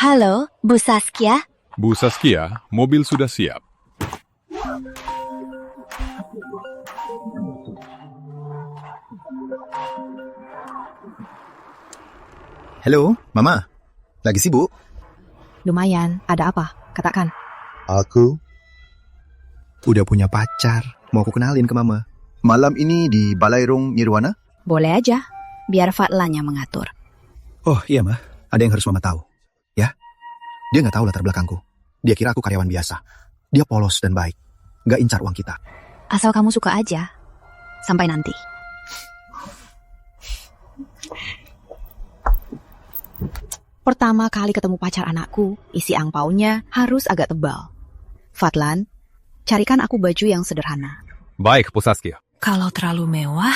Halo, Bu Saskia. Bu Saskia, mobil sudah siap. Halo, Mama. Lagi sibuk? Lumayan, ada apa? Katakan. Aku udah punya pacar. Mau aku kenalin ke Mama. Malam ini di Balairung Nirwana. Boleh aja, biar Fadlan yang mengatur. Oh iya, Ma. Ada yang harus Mama tahu. Ya? Dia nggak tahu latar belakangku. Dia kira aku karyawan biasa. Dia polos dan baik. Nggak incar uang kita. Asal kamu suka aja. Sampai nanti. Pertama kali ketemu pacar anakku, isi angpaunya harus agak tebal. Fadlan, carikan aku baju yang sederhana. Baik, Bu Saskia. Kalau terlalu mewah,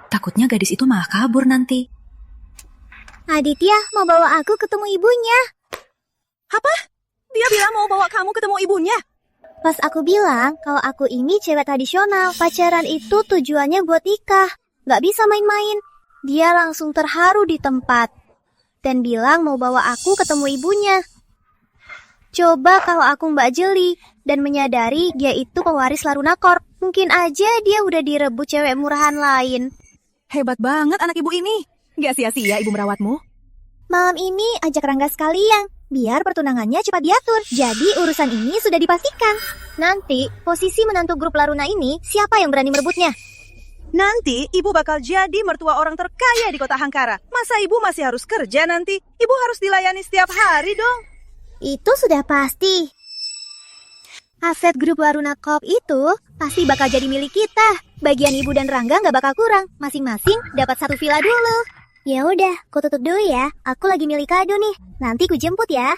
takutnya gadis itu malah kabur nanti. Aditya mau bawa aku ketemu ibunya. Apa? Dia bilang mau bawa kamu ketemu ibunya? Pas aku bilang kalau aku ini cewek tradisional, pacaran itu tujuannya buat nikah. Gak bisa main-main. Dia langsung terharu di tempat. Dan bilang mau bawa aku ketemu ibunya. Coba kalau aku Mbak Jeli dan menyadari dia itu pewaris Laruna Corp. Mungkin aja dia udah direbut cewek murahan lain. Hebat banget anak ibu ini. Gak sia-sia ibu merawatmu. Malam ini ajak Rangga sekalian, biar pertunangannya cepat diatur. Jadi urusan ini sudah dipastikan. Nanti posisi menantu grup Laruna ini siapa yang berani merebutnya? Nanti ibu bakal jadi mertua orang terkaya di kota Hangkara. Masa ibu masih harus kerja nanti? Ibu harus dilayani setiap hari dong. Itu sudah pasti. Aset grup Laruna Corp itu pasti bakal jadi milik kita. Bagian ibu dan Rangga nggak bakal kurang. Masing-masing dapat satu villa dulu. Ya udah, ku tutup dulu ya. Aku lagi milih kado nih. Nanti ku jemput ya.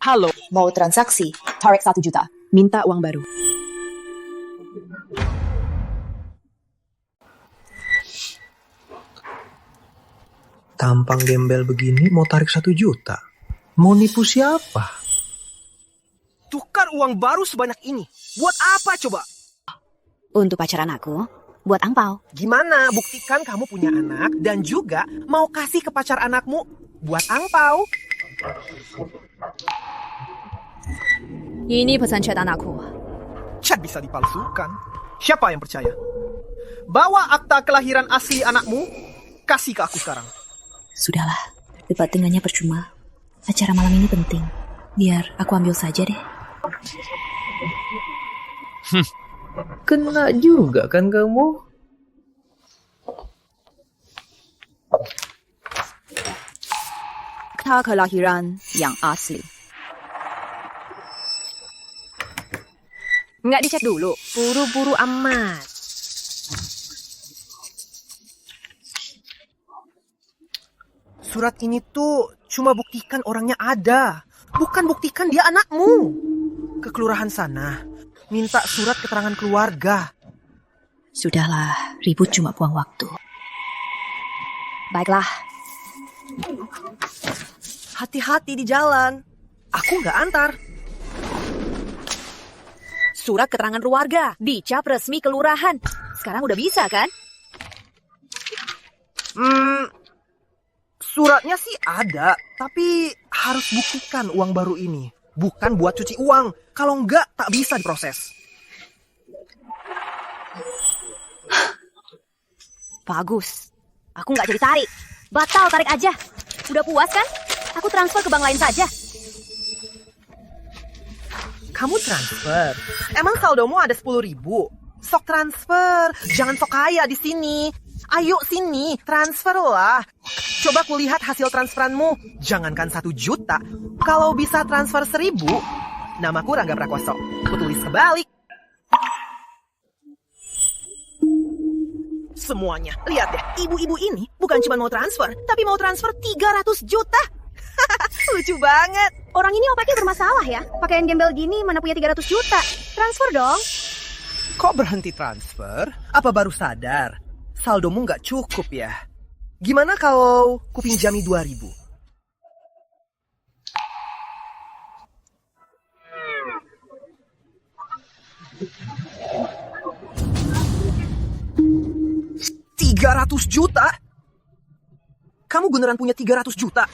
Halo, mau transaksi? Tarik 1 juta. Minta uang baru. Tampang gembel begini mau tarik 1 juta. Mau nipu siapa? Tukar uang baru sebanyak ini. Buat apa coba? Untuk pacaran aku, buat angpau. Gimana buktikan kamu punya anak dan juga mau kasih ke pacar anakmu buat angpau? Ini pesan chat anakku. Chat bisa dipalsukan. Siapa yang percaya? Bawa akta kelahiran asli anakmu, kasih ke aku sekarang. Sudahlah, debat dengannya percuma. Acara malam ini penting. Biar aku ambil saja deh. Kena juga kan kamu? Akta kelahiran yang asli. Nggak dicek dulu. Buru-buru amat. Surat ini tuh cuma buktikan orangnya ada. Bukan buktikan dia anakmu. Ke kelurahan sana. Minta surat keterangan keluarga. Sudahlah, ribut cuma buang waktu. Baiklah. Hati-hati di jalan. Aku nggak antar. Surat keterangan keluarga. Dicap resmi kelurahan. Sekarang udah bisa kan? Suratnya sih ada, tapi harus buktikan uang baru ini. Bukan buat cuci uang. Kalau enggak, tak bisa diproses. Bagus. Aku nggak jadi tarik. Batal tarik aja. Udah puas kan? Aku transfer ke bank lain saja. Kamu transfer? Emang saldomu ada 10.000? Sok transfer. Jangan sok kaya di sini. Ayo sini, transfer lah. Coba kulihat hasil transferanmu. Jangankan 1 juta. Kalau bisa transfer 1.000, namaku Rangga Prakoso. Kutulis kebalik. Semuanya, lihat deh. Ibu-ibu ini bukan cuma mau transfer, tapi mau transfer 300 juta. Lucu banget. Orang ini otaknya bermasalah ya. Pakaian gembel gini mana punya 300 juta. Transfer dong. Kok berhenti transfer? Apa baru sadar? Saldomu nggak cukup ya? Gimana kalau kupinjami 2.000? 300 juta? Kamu beneran punya 300 juta?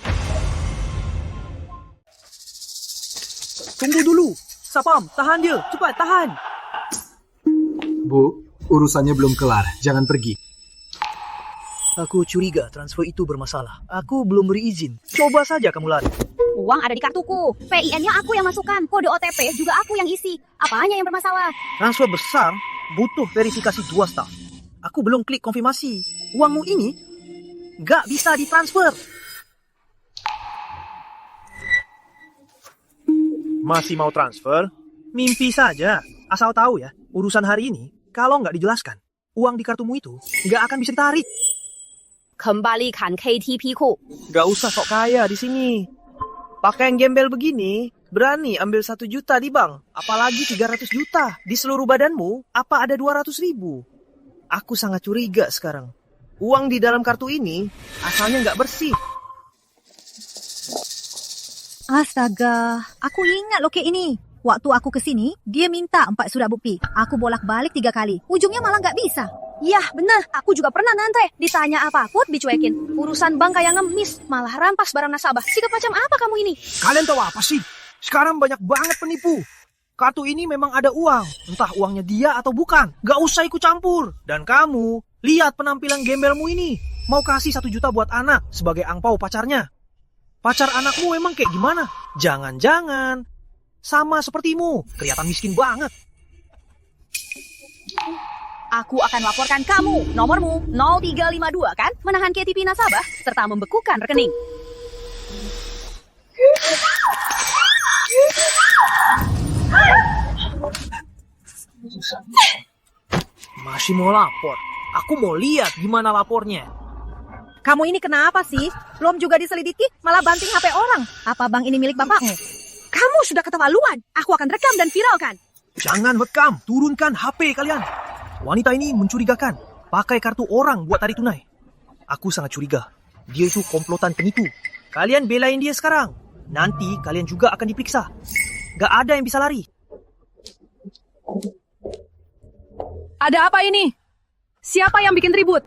Tunggu dulu. Sapam, tahan dia. Cepat, tahan. Bu, urusannya belum kelar. Jangan pergi. Aku curiga transfer itu bermasalah. Aku belum beri izin. Coba saja kamu lari. Uang ada di kartuku. PIN-nya aku yang masukkan. Kode OTP juga aku yang isi. Apanya yang bermasalah? Transfer besar butuh verifikasi 2 staf. Aku belum klik konfirmasi. Uangmu ini gak bisa ditransfer. Masih mau transfer? Mimpi saja. Asal tahu ya, urusan hari ini, kalau nggak dijelaskan, uang di kartumu itu nggak akan bisa ditarik. Kembalikan KTP-ku. Nggak usah sok kaya di sini. Pakai yang gembel begini, berani ambil 1 juta di bank. Apalagi 300 juta. Di seluruh badanmu, apa ada 200 ribu? Aku sangat curiga sekarang. Uang di dalam kartu ini, asalnya nggak bersih. Astaga, aku ingat loh kayak ini. Waktu aku kesini, dia minta 4 surat bukti. Aku bolak-balik 3 kali. Ujungnya malah nggak bisa. Yah, bener. Aku juga pernah ngantre. Ditanya apapun dicuekin. Urusan bank kayak ngemis, malah rampas barang nasabah. Sikap macam apa kamu ini? Kalian tahu apa sih? Sekarang banyak banget penipu. Kartu ini memang ada uang. Entah uangnya dia atau bukan. Gak usah ikut campur. Dan kamu, lihat penampilan gembelmu ini. Mau kasih 1 juta buat anak sebagai angpau pacarnya. Pacar anakmu emang kayak gimana? Jangan-jangan sama sepertimu. Kelihatan miskin banget. Aku akan laporkan kamu. Nomormu 0352 kan? Menahan KTP nasabah serta membekukan rekening. Masih mau lapor? Aku mau lihat gimana lapornya. Kamu ini kenapa sih? Belum juga diselidiki, malah banting HP orang. Apa bank ini milik bapakmu? Kamu sudah keterlaluan. Aku akan rekam dan viralkan. Jangan rekam, turunkan HP kalian. Wanita ini mencurigakan. Pakai kartu orang buat tarik tunai. Aku sangat curiga. Dia itu komplotan penipu. Kalian belain dia sekarang. Nanti kalian juga akan diperiksa. Gak ada yang bisa lari. Ada apa ini? Siapa yang bikin ribut?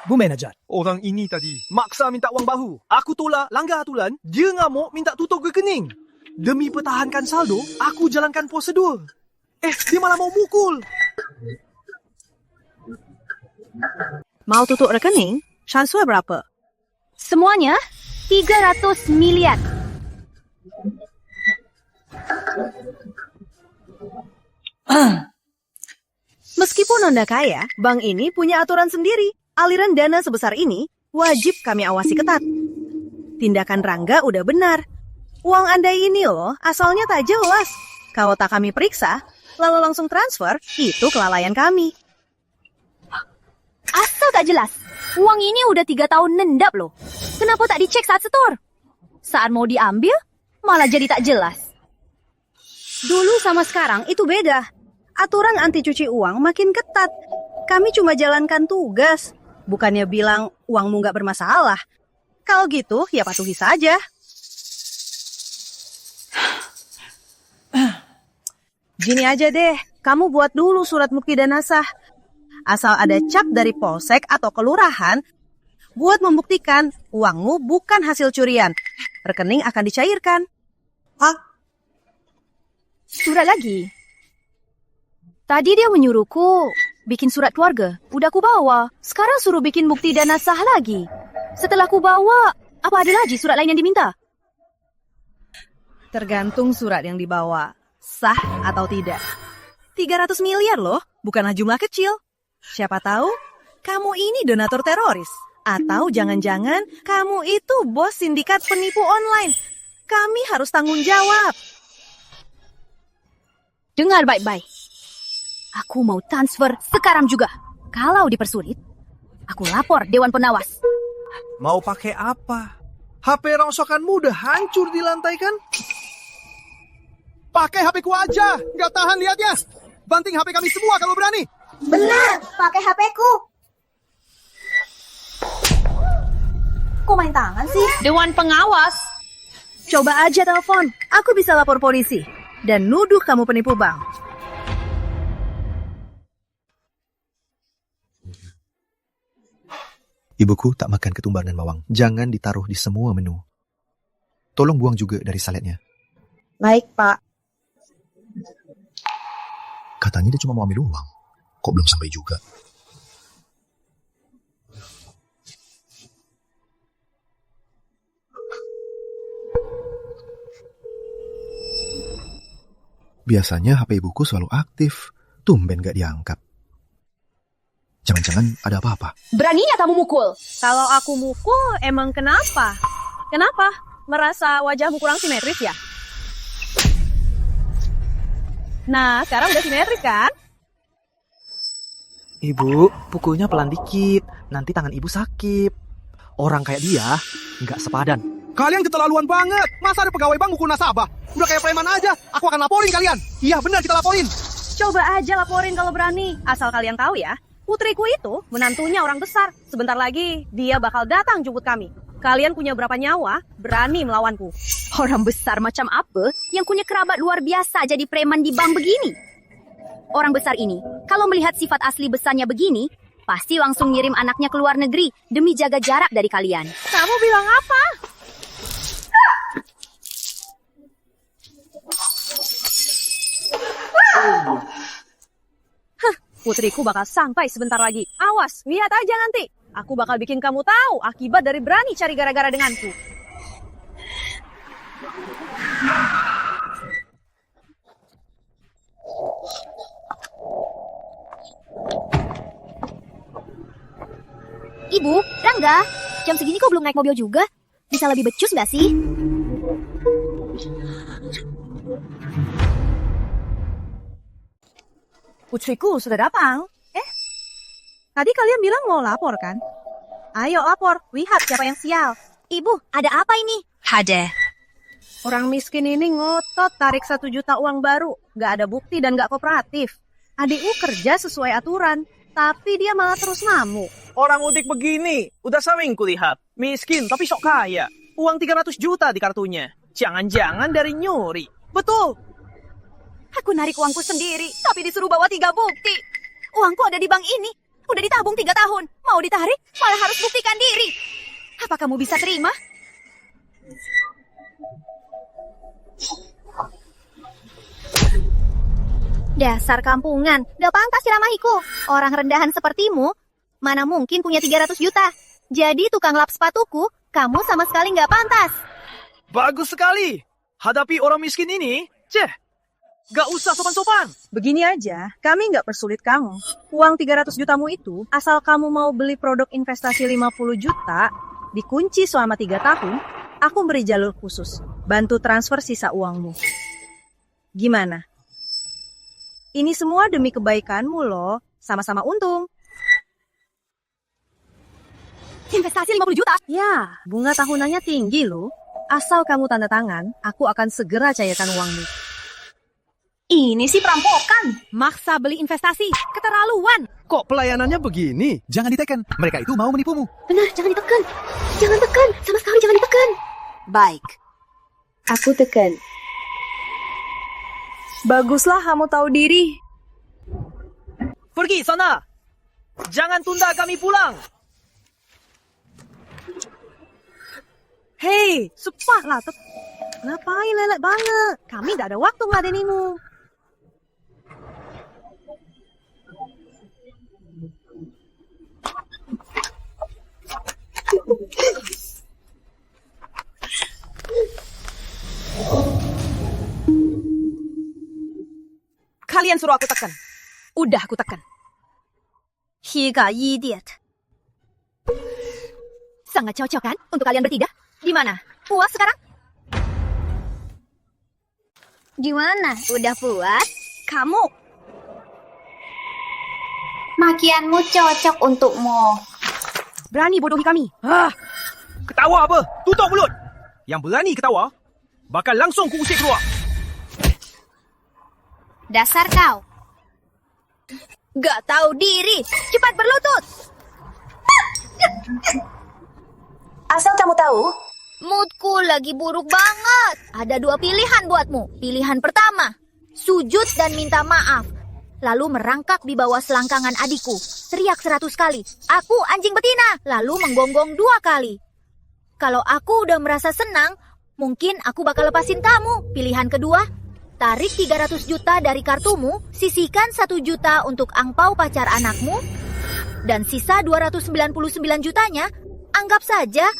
Bu manajer, orang ini tadi maksa minta uang bahu. Aku tolak langgar aturan, dia ngamuk minta tutup rekening. Demi pertahankan saldo, aku jalankan prosedur. Dia malah mau mukul. Mau tutup rekening? Transfer berapa? Semuanya 300 miliar. Meskipun Anda kaya, bank ini punya aturan sendiri. Aliran dana sebesar ini wajib kami awasi ketat. Tindakan Rangga udah benar. Uang Anda ini loh, asalnya tak jelas. Kalau tak kami periksa, lalu langsung transfer, itu kelalaian kami. Asal tak jelas. Uang ini udah 3 tahun nendap loh. Kenapa tak dicek saat setor? Saat mau diambil, malah jadi tak jelas. Dulu sama sekarang itu beda. Aturan anti cuci uang makin ketat. Kami cuma jalankan tugas. Bukannya bilang uangmu nggak bermasalah. Kalau gitu, ya patuhi saja. Gini aja deh, kamu buat dulu surat bukti dana sah. Asal ada cap dari polsek atau kelurahan, buat membuktikan uangmu bukan hasil curian. Rekening akan dicairkan. Surat lagi? Tadi dia menyuruhku bikin surat keluarga. Udah ku bawa. Sekarang suruh bikin bukti dana sah lagi. Setelah ku bawa, apa ada lagi surat lain yang diminta? Tergantung surat yang dibawa. Sah atau tidak. 300 miliar loh, bukanlah jumlah kecil. Siapa tahu, kamu ini donatur teroris. Atau jangan-jangan kamu itu bos sindikat penipu online. Kami harus tanggung jawab. Dengar baik-baik. Aku mau transfer sekarang juga. Kalau dipersulit, aku lapor Dewan Pengawas. Mau pakai apa? HP rongsokanmu udah hancur di lantai kan? Pakai HP ku aja, nggak tahan lihatnya. Banting HP kami semua kalau berani. Benar, pakai HP-ku. Kok main tangan sih? Dewan Pengawas. Coba aja telepon, aku bisa lapor polisi. Dan nuduh kamu penipu bank. Ibuku tak makan ketumbar dan bawang. Jangan ditaruh di semua menu. Tolong buang juga dari saladnya. Baik, Pak. Katanya dia cuma mau ambil uang. Kok belum sampai juga? Biasanya HP ibuku selalu aktif. Tumben gak diangkat. Jangan-jangan ada apa-apa. Beraninya kamu mukul. Kalau aku mukul, emang kenapa? Kenapa? Merasa wajahmu kurang simetris ya? Nah, sekarang udah simetris kan? Ibu, pukulnya pelan dikit. Nanti tangan ibu sakit. Orang kayak dia nggak sepadan. Kalian keterlaluan banget. Masa ada pegawai bank mukul nasabah? Udah kayak preman aja. Aku akan laporin kalian. Iya benar, kita laporin. Coba aja laporin kalau berani. Asal kalian tahu ya, putriku itu menantunya orang besar. Sebentar lagi dia bakal datang jemput kami. Kalian punya berapa nyawa, berani melawanku. Orang besar macam apa yang punya kerabat luar biasa jadi preman di bank begini? Orang besar ini, kalau melihat sifat asli besarnya begini, pasti langsung ngirim anaknya ke luar negeri demi jaga jarak dari kalian. Kamu bilang apa? Putriku bakal sampai sebentar lagi. Awas, lihat aja nanti. Aku bakal bikin kamu tahu akibat dari berani cari gara-gara denganku. Ibu, Rangga, jam segini kok belum naik mobil juga? Bisa lebih becus nggak sih? Putriku sudah datang. Tadi kalian bilang mau lapor kan? Ayo lapor, lihat siapa yang sial. Ibu, ada apa ini? Ada. Orang miskin ini ngotot tarik 1 juta uang baru. Gak ada bukti dan gak kooperatif. Adikku kerja sesuai aturan, tapi dia malah terus ngamuk. Orang udik begini, udah sering kulihat. Miskin tapi sok kaya. Uang 300 juta di kartunya. Jangan-jangan dari nyuri. Betul. Aku narik uangku sendiri, tapi disuruh bawa 3 bukti. Uangku ada di bank ini. Udah ditabung 3 tahun. Mau ditarik, malah harus buktikan diri. Apa kamu bisa terima? Dasar kampungan, gak pantas diramahiku. Orang rendahan sepertimu, mana mungkin punya 300 juta. Jadi tukang lap sepatuku, kamu sama sekali gak pantas. Bagus sekali. Hadapi orang miskin ini, gak usah sopan-sopan. Begini aja, kami nggak persulit kamu. Uang 300 jutamu itu, asal kamu mau beli produk investasi 50 juta, dikunci selama 3 tahun, aku beri jalur khusus. Bantu transfer sisa uangmu. Gimana? Ini semua demi kebaikanmu loh. Sama-sama untung. Investasi 50 juta? Ya, bunga tahunannya tinggi loh. Asal kamu tanda tangan, aku akan segera cairkan uangmu. Ini sih perampokan. Maksa beli investasi. Keterlaluan. Kok pelayanannya begini? Jangan ditekan. Mereka itu mau menipumu. Benar, jangan ditekan. Jangan tekan, sama sekali jangan ditekan. Baik. Aku tekan. Baguslah kamu tahu diri. Pergi sana. Jangan tunda kami pulang. Hei, cepatlah. Ngapain lelek banget? Kami gak ada waktu ngeladenimu. Kalian suruh aku tekan. Udah aku tekan. Higa idiot. Sangat cocok kan untuk kalian bertiga? Di mana? Puas sekarang? Gimana? Udah puas? Kamu? Makianmu cocok untukmu. Berani bodohi kami. Ketawa apa? Tutup mulut. Yang berani ketawa, bakal langsung kuusir keluar. Dasar kau. Gak tahu diri. Cepat berlutut. Asal kamu tahu, Moodku lagi buruk banget. Ada 2 pilihan buatmu. Pilihan pertama, sujud dan minta maaf. Lalu merangkak di bawah selangkangan adikku. berteriak 100 kali, "Aku anjing betina," lalu menggonggong 2 kali. Kalau aku udah merasa senang, mungkin aku bakal lepasin kamu. Pilihan kedua, tarik 300 juta dari kartumu, sisihkan 1 juta untuk angpau pacar anakmu, dan sisa 299 jutanya, anggap saja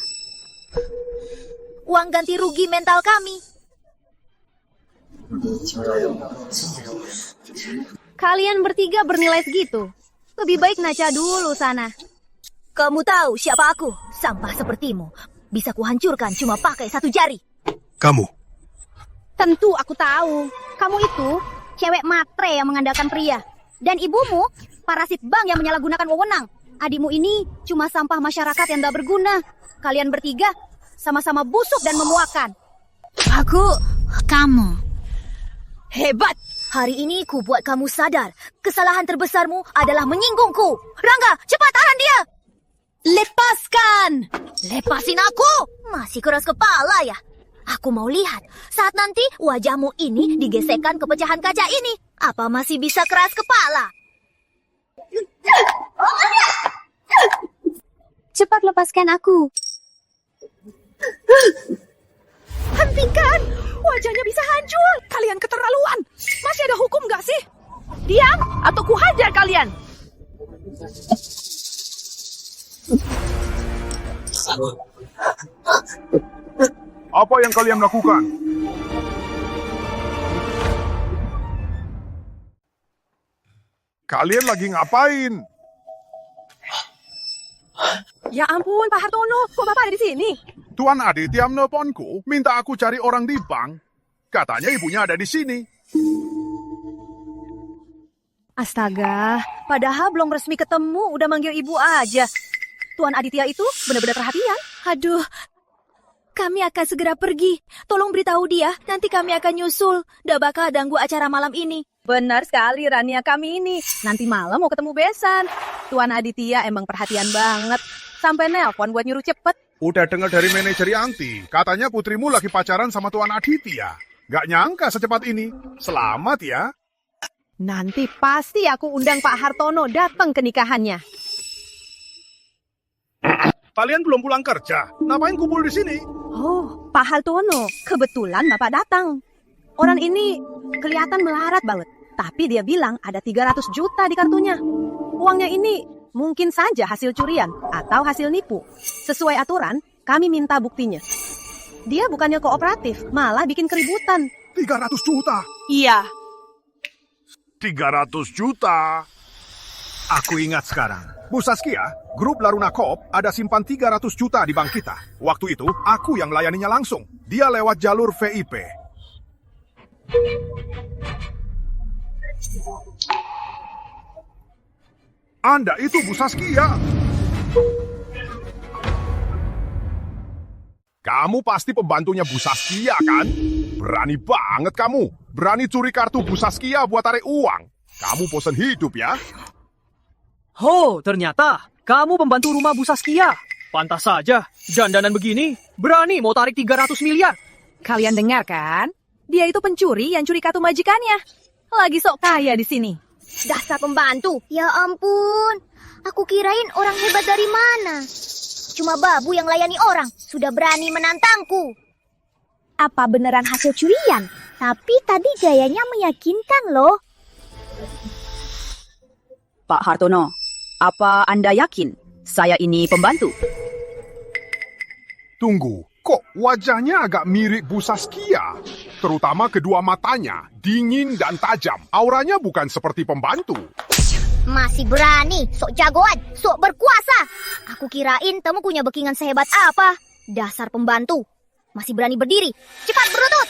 uang ganti rugi mental kami. Kalian bertiga bernilai segitu. Lebih baik ngaca dulu sana. Kamu tahu siapa aku? Sampah sepertimu bisa kuhancurkan cuma pakai 1 jari. Kamu. Tentu aku tahu. Kamu itu cewek matre yang mengandalkan pria. Dan ibumu parasit bank yang menyalahgunakan wewenang. Adikmu ini cuma sampah masyarakat yang gak berguna. Kalian bertiga sama-sama busuk dan memuakan. Kamu. Hebat! Hari ini ku buat kamu sadar. Kesalahan terbesarmu adalah menyinggungku. Rangga, cepat tahan dia! Lepaskan! Lepasin aku! Masih keras kepala ya? Aku mau lihat saat nanti wajahmu ini digesekkan ke pecahan kaca ini. Apa masih bisa keras kepala? Cepat lepaskan aku. Hentikan! Wajahnya bisa hancur. Kalian keterlaluan. Masih ada hukum nggak sih? Diam atau ku hajar kalian. Apa yang kalian lakukan? Kalian lagi ngapain? Ya ampun, Pak Hartono. Kok Bapak ada di sini? Tuan Aditya menelponku, minta aku cari orang di bank. Katanya ibunya ada di sini. Astaga, padahal belum resmi ketemu, udah manggil ibu aja. Tuan Aditya itu benar-benar perhatian. Aduh, kami akan segera pergi. Tolong beritahu dia, nanti kami akan nyusul. Nggak bakal ganggu acara malam ini. Benar sekali, Rania kami ini. Nanti malam mau ketemu besan. Tuan Aditya emang perhatian banget. Sampai nelpon buat nyuruh cepet. Udah dengar dari manajer Yanti, katanya putrimu lagi pacaran sama Tuan Aditya. Gak nyangka secepat ini. Selamat ya. Nanti pasti aku undang Pak Hartono datang ke nikahannya. Kalian belum pulang kerja. Ngapain kumpul di sini? Oh, Pak Hartono, kebetulan Bapak datang. Orang ini kelihatan melarat banget. Tapi dia bilang ada 300 juta di kartunya. Uangnya ini mungkin saja hasil curian atau hasil nipu. Sesuai aturan, kami minta buktinya. Dia bukannya kooperatif, malah bikin keributan. 300 juta? Iya. 300 juta? Aku ingat sekarang. Bu Saskia, grup Laruna Coop ada simpan 300 juta di bank kita. Waktu itu, aku yang layaninya langsung. Dia lewat jalur VIP. Anda itu Bu Saskia. Kamu pasti pembantunya Bu Saskia, kan? Berani banget kamu. Berani curi kartu Bu Saskia buat tarik uang. Kamu bosan hidup ya? Oh, ternyata kamu pembantu rumah Bu Saskia. Pantas saja, dandanan begini berani mau tarik 300 miliar. Kalian dengar kan? Dia itu pencuri yang curi kartu majikannya. Lagi sok kaya di sini. Dasar pembantu. Ya ampun, aku kirain orang hebat dari mana. Cuma babu yang layani orang, sudah berani menantangku. Apa beneran hasil curian? Tapi tadi gayanya meyakinkan loh. Pak Hartono, apa Anda yakin saya ini pembantu? Tunggu, kok wajahnya agak mirip Bu Saskia? Terutama kedua matanya, dingin dan tajam. Auranya bukan seperti pembantu. Masih berani, sok jagoan, sok berkuasa. Aku kirain kamu punya backingan sehebat apa. Dasar pembantu, masih berani berdiri. Cepat berlutut.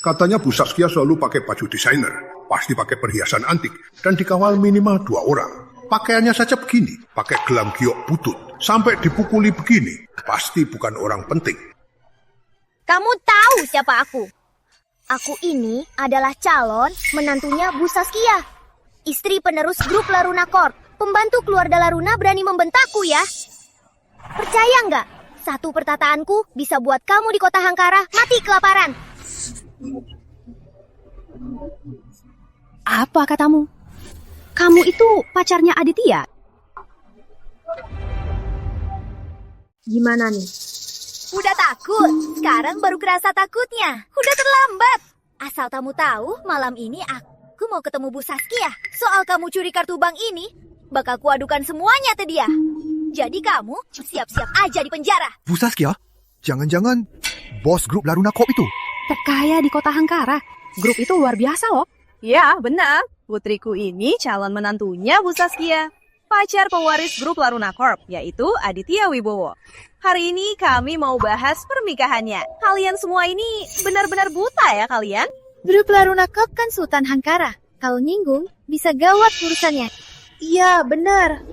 Katanya Bu Saskia selalu pakai baju desainer, pasti pakai perhiasan antik, dan dikawal minimal 2 orang. Pakaiannya saja begini, pakai gelang giok butut, sampai dipukuli begini, pasti bukan orang penting. Kamu tahu siapa aku? Aku ini adalah calon menantunya Bu Saskia. Istri penerus grup Laruna Corp. Pembantu keluarga Laruna berani membentakku ya. Percaya nggak? Satu pertataanku bisa buat kamu di kota Hangkara mati kelaparan. Apa katamu? Kamu itu pacarnya Aditya? Gimana nih? Udah takut? Sekarang baru kerasa takutnya. Udah terlambat. Asal kamu tahu, malam ini aku mau ketemu Bu Saskia. Soal kamu curi kartu bank ini, bakal kuadukan semuanya ke dia. Jadi kamu siap-siap aja di penjara. Bu Saskia? Jangan-jangan bos grup Laruna Corp itu? Terkaya di kota Hangkara. Grup itu luar biasa loh. Ya, benar. Putriku ini calon menantunya Bu Saskia. Pacar pewaris grup Laruna Corp, yaitu Aditya Wibowo. Hari ini kami mau bahas pernikahannya. Kalian semua ini benar-benar buta ya kalian? Grup Laruna Corp kan Sultan Hangkara. Kalau nyinggung, bisa gawat urusannya. Iya, benar.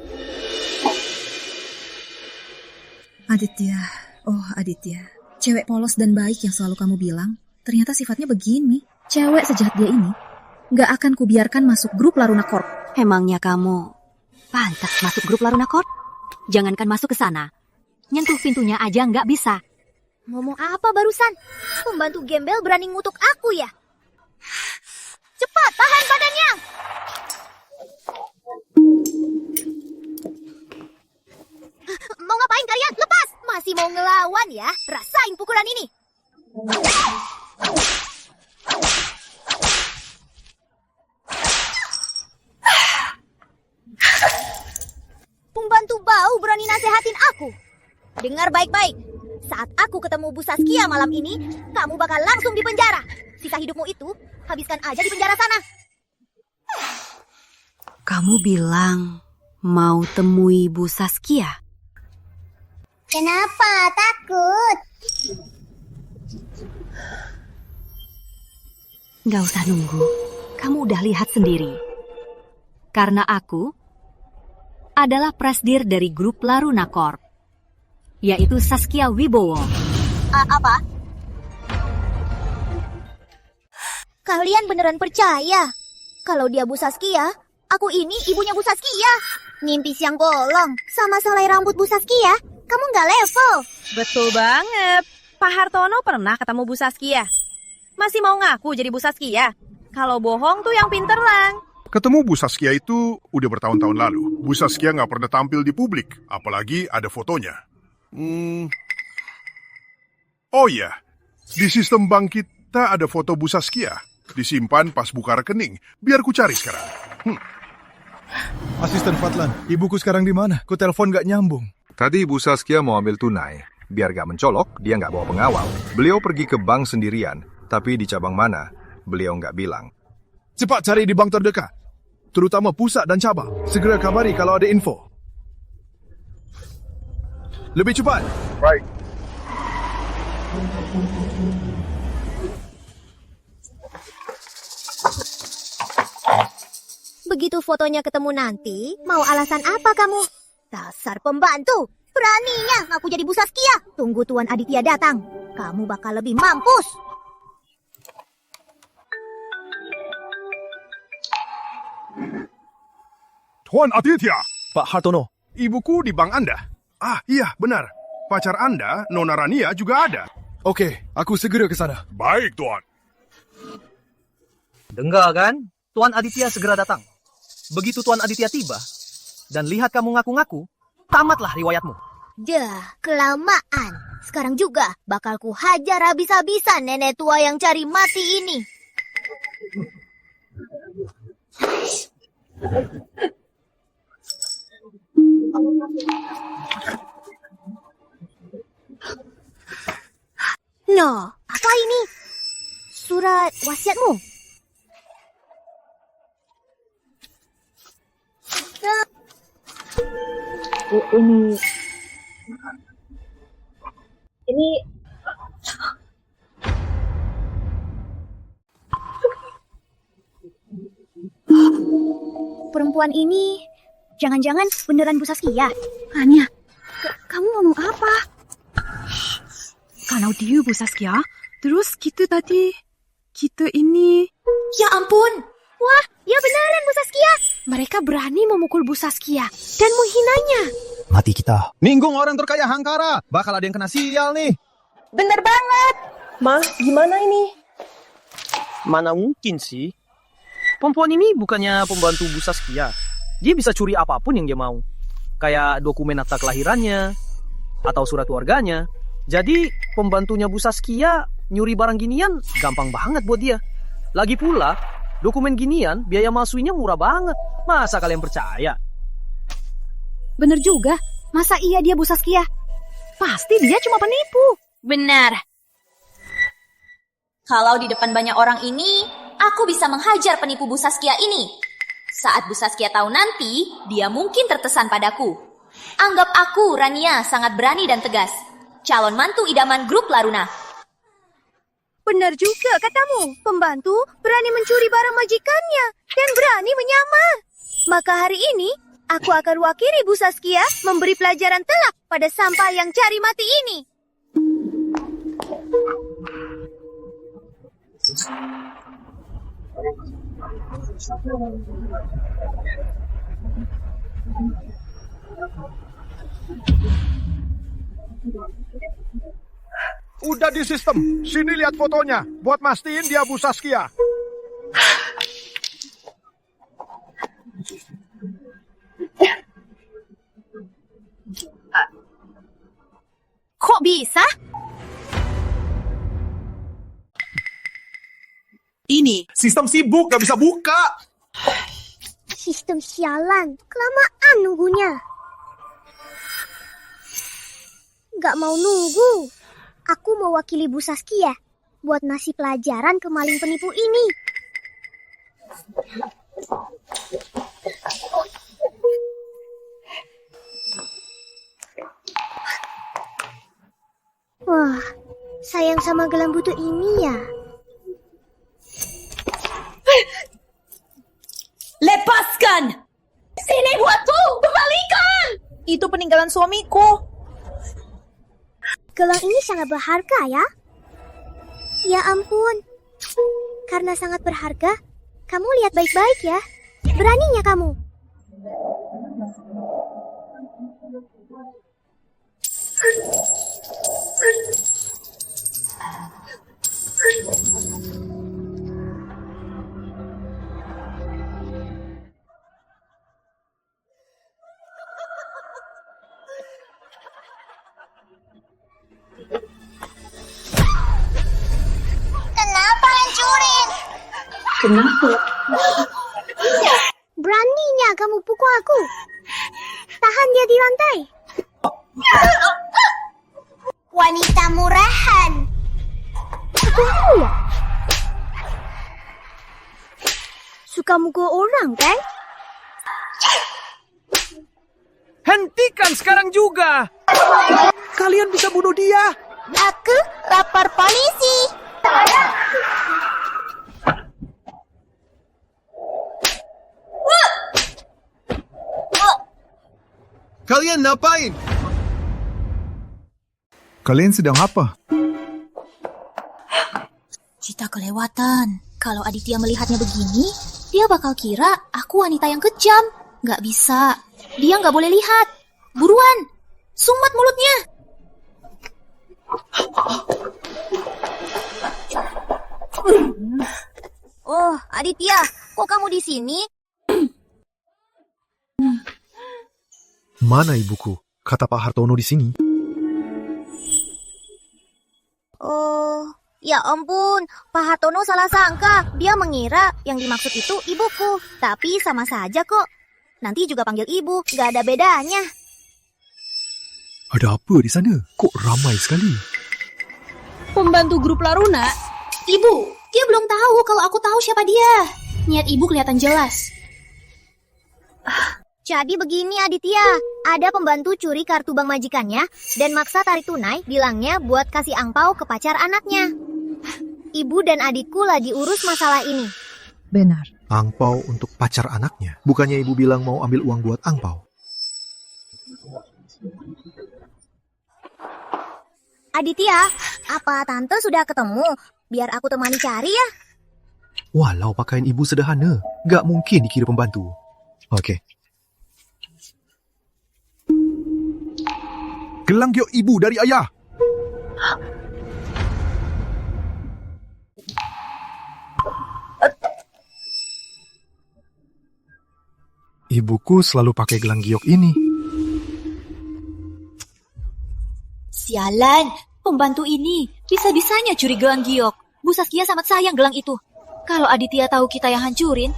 Aditya, oh Aditya, cewek polos dan baik yang selalu kamu bilang, ternyata sifatnya begini. Cewek sejahat dia ini, gak akan kubiarkan masuk grup Laruna Corp. Emangnya kamu pantas masuk grup Laruna Corp? Jangankan masuk ke sana, nyentuh pintunya aja nggak bisa. Ngomong apa barusan? Pembantu gembel berani ngutuk aku ya? Cepat, tahan badannya! Mau ngapain kalian? Lepas! Masih mau ngelawan ya? Rasain pukulan ini! Pembantu bau berani nasehatin aku. Dengar baik-baik. Saat aku ketemu Bu Saskia malam ini, kamu bakal langsung di penjara. Sisa hidupmu itu, habiskan aja di penjara sana. Kamu bilang mau temui Bu Saskia? Kenapa? Takut? Nggak usah nunggu. Kamu udah lihat sendiri. Karena aku adalah presidir dari grup Laruna Corp, yaitu Saskia Wibowo. Apa? Kalian beneran percaya? Kalau dia Bu Saskia, aku ini ibunya Bu Saskia. Ngimpi siang bolong sama selai rambut Bu Saskia, kamu nggak level. Betul banget. Pak Hartono pernah ketemu Bu Saskia. Masih mau ngaku jadi Bu Saskia? Kalau bohong tuh yang pinter lang. Ketemu Bu Saskia itu udah bertahun-tahun lalu. Bu Saskia nggak pernah tampil di publik, apalagi ada fotonya. Oh iya, di sistem bank kita ada foto Bu Saskia. Disimpan pas buka rekening. Biar ku cari sekarang. Asisten Fatlan, ibuku sekarang di mana? Ku telepon gak nyambung. Tadi Bu Saskia mau ambil tunai. Biar gak mencolok, dia gak bawa pengawal. Beliau pergi ke bank sendirian, tapi di cabang mana, beliau gak bilang. Cepat cari di bank terdekat, terutama pusat dan cabang. Segera kabari kalau ada info. Lebih cepat. Baik. Begitu fotonya ketemu nanti, mau alasan apa kamu? Dasar pembantu, beraninya ngaku jadi Bu Saskia. Tunggu Tuan Aditya datang, kamu bakal lebih mampus. Tuan Aditya. Pak Hartono. Ibuku di bank Anda. Ah, iya, benar. Pacar Anda, Nona Rania, juga ada. Oke, aku segera ke sana. Baik, Tuan. Dengar kan? Tuan Aditya segera datang. Begitu Tuan Aditya tiba, dan lihat kamu ngaku-ngaku, tamatlah riwayatmu. Dah, kelamaan. Sekarang juga bakal ku hajar habis-habisan nenek tua yang cari mati ini. No, apa ini? Surat wasiatmu? Ini Perempuan ini jangan-jangan beneran Bu Saskia? Anya, kamu ngomong apa? Kalau dia Bu Saskia, terus kita ini... Ya ampun! Wah, ya beneran Bu Saskia! Mereka berani memukul Bu Saskia dan menghinanya. Mati kita. Ninggung orang terkaya Hangkara. Bakal ada yang kena sial nih. bener banget. Ma, gimana ini? Mana mungkin sih? Perempuan ini bukannya pembantu Bu Saskia. Dia bisa curi apapun yang dia mau. Kayak dokumen akta kelahirannya, atau surat keluarganya. Jadi pembantunya Bu Saskia nyuri barang ginian gampang banget buat dia. Lagi pula, dokumen ginian biaya masuknya murah banget. Masa kalian percaya? Bener juga. Masa iya dia Bu Saskia? Pasti dia cuma penipu. Benar. Kalau di depan banyak orang ini, aku bisa menghajar penipu Bu Saskia ini. Saat Bu Saskia tahu nanti, dia mungkin tertesan padaku. Anggap aku, Rania, sangat berani dan tegas. Calon mantu idaman grup Laruna. Benar juga katamu, pembantu berani mencuri barang majikannya dan berani menyamar. Maka hari ini, aku akan wakili Bu Saskia memberi pelajaran telak pada sampah yang cari mati ini. Udah di sistem. Sini lihat fotonya. Buat mastiin dia Bu Saskia. Kok bisa? Ini sistem sibuk, gak bisa buka. Sistem sialan, kelamaan nunggunya. Gak mau nunggu. Aku mau wakili Bu Saskia buat ngasih pelajaran ke maling penipu ini. Wah, sayang sama gelang butuh ini ya. Lepaskan! Sini buatku, kembalikan! Itu peninggalan suamiku. Gelang ini sangat berharga ya. Ya ampun. Karena sangat berharga, kamu lihat baik-baik ya. Beraninya kamu. Kenapa hancurin? Kenapa? Beraninya kamu pukul aku. Tahan dia di lantai. Wanita murahan. Kamu ya? Suka mukul orang kan? Hentikan sekarang juga. Kalian bisa bunuh dia. Aku lapor polisi. Kalian ngapain? Kalian sedang apa? Kita kelewatan. Kalau Aditya melihatnya begini, dia bakal kira aku wanita yang kejam. Gak bisa. Dia gak boleh lihat. Buruan, sumbat mulutnya. Oh, Aditya, kok kamu di sini? Mana ibuku? Kata Pak Hartono di sini. Oh, ya ampun, Pak Hartono salah sangka. Dia mengira yang dimaksud itu ibuku. Tapi sama saja kok. Nanti juga panggil ibu, gak ada bedanya. Ada apa di sana? Kok ramai sekali? Pembantu grup Laruna? Ibu, dia belum tahu kalau aku tahu siapa dia. Niat ibu kelihatan jelas. Jadi begini Aditya, ada pembantu curi kartu bank majikannya dan maksa tarik tunai bilangnya buat kasih angpau ke pacar anaknya. Ibu dan adikku lagi urus masalah ini. Benar. Angpau untuk pacar anaknya? Bukannya ibu bilang mau ambil uang buat angpau? Aditya, apa tante sudah ketemu? Biar aku temani cari ya. Walau pakaian ibu sederhana, gak mungkin dikira pembantu. Oke. Gelang giok ibu dari ayah. Ibuku selalu pakai gelang giok ini. Sialan, pembantu ini bisa-bisanya curi gelang giok. Bu Saskia sangat sayang gelang itu. Kalau Aditya tahu kita yang hancurin.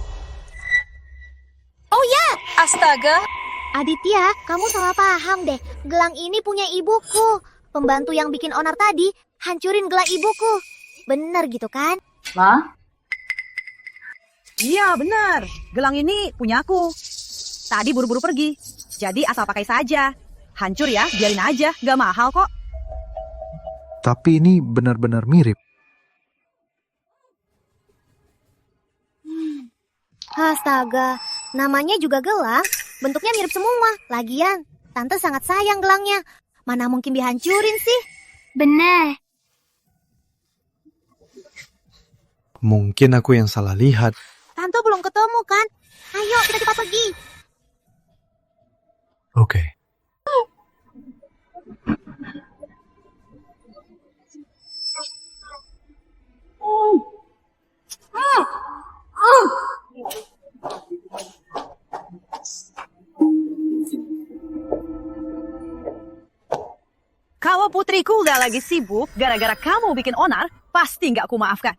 Oh ya, Astaga. Aditya, kamu salah paham deh. Gelang ini punya ibuku. Pembantu yang bikin onar tadi hancurin gelang ibuku. Bener gitu kan? Ma? Iya, benar. Gelang ini punya aku. Tadi buru-buru pergi. Jadi asal pakai saja. Hancur ya, biarin aja. Gak mahal kok. Tapi ini benar-benar mirip. Astaga, namanya juga gelang. Bentuknya mirip semua. Lagian, Tante sangat sayang gelangnya. Mana mungkin dihancurin sih? Bener. Mungkin aku yang salah lihat. Tante belum ketemu kan? Ayo kita cepat pergi. Oke. Kalau putriku udah lagi sibuk gara-gara kamu bikin onar, pasti nggak aku maafkan.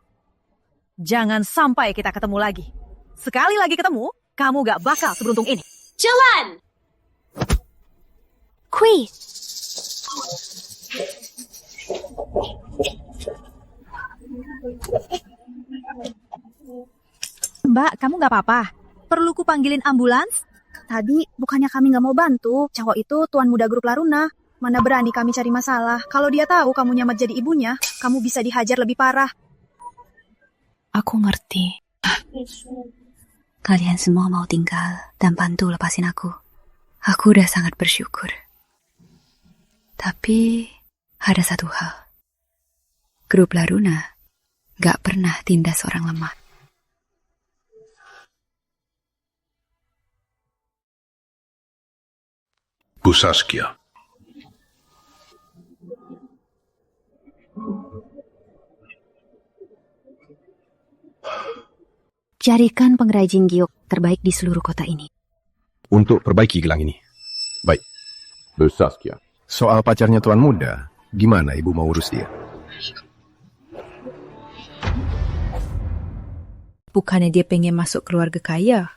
Jangan sampai kita ketemu lagi. Sekali lagi ketemu, kamu gak bakal seberuntung ini. Jalan! Kui. Mbak, kamu gak apa-apa? Perlu ku panggilin ambulans? Tadi bukannya kami gak mau bantu. Cowok itu tuan muda grup Laruna. Mana berani kami cari masalah. Kalau dia tahu kamu nyamar jadi ibunya, kamu bisa dihajar lebih parah. Aku ngerti. Kalian semua mau tinggal dan bantu lepasin aku. Aku udah sangat bersyukur. Tapi ada satu hal. Grup Laruna gak pernah tindas orang lemah. Bu Saskia. Carikan pengrajin giok terbaik di seluruh kota ini. Untuk perbaiki gelang ini. Baik. Bu Saskia. Soal pacarnya tuan muda, gimana ibu mau urus dia? Bukannya dia pengen masuk keluarga kaya?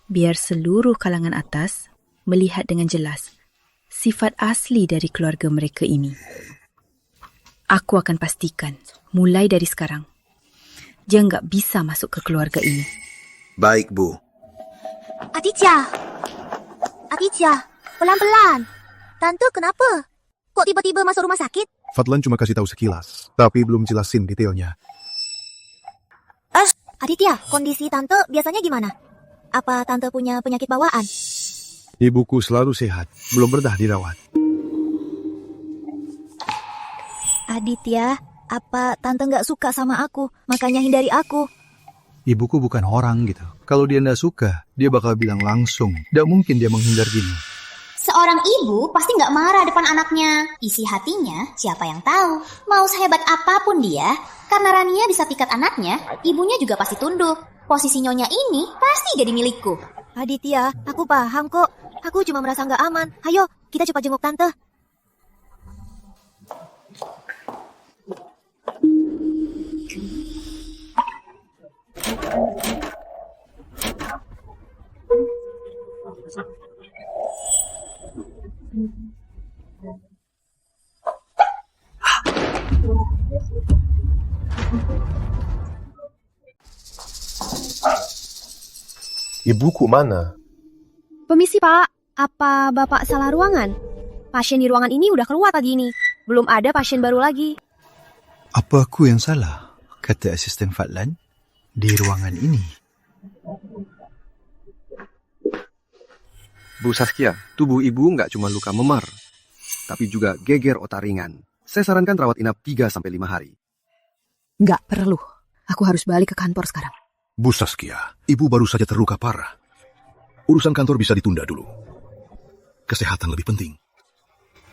Biar seluruh kalangan atas melihat dengan jelas sifat asli dari keluarga mereka ini. Aku akan pastikan, mulai dari sekarang, dia nggak bisa masuk ke keluarga ini. Baik, Bu. Aditya, pelan-pelan. Tante kenapa? Kok tiba-tiba masuk rumah sakit? Fadlan cuma kasih tahu sekilas, tapi belum jelasin detailnya. Aditya, kondisi Tante biasanya gimana? Apa Tante punya penyakit bawaan? Ibuku selalu sehat, belum pernah dirawat. Aditya, apa Tante nggak suka sama aku, makanya hindari aku? Ibuku bukan orang gitu. Kalau dia nggak suka, dia bakal bilang langsung. Nggak mungkin dia menghindar gini. Seorang ibu pasti nggak marah depan anaknya. Isi hatinya siapa yang tahu. Mau sehebat apapun dia, karena Rania bisa pikat anaknya, ibunya juga pasti tunduk. Posisi nyonya ini pasti jadi milikku. Aditya, aku paham kok. Aku cuma merasa nggak aman. Ayo, kita cepat jenguk Tante. Ibuku mana? Permisi Pak, apa Bapak salah ruangan? Pasien di ruangan ini udah keluar pagi ini. Belum ada pasien baru lagi. Apa aku yang salah? Kata asisten Fadlan di ruangan ini. Bu Saskia, tubuh ibu nggak cuma luka memar, tapi juga geger otak ringan. Saya sarankan rawat inap 3-5 hari. Nggak perlu. Aku harus balik ke kantor sekarang. Bu Saskia, ibu baru saja terluka parah. Urusan kantor bisa ditunda dulu. Kesehatan lebih penting.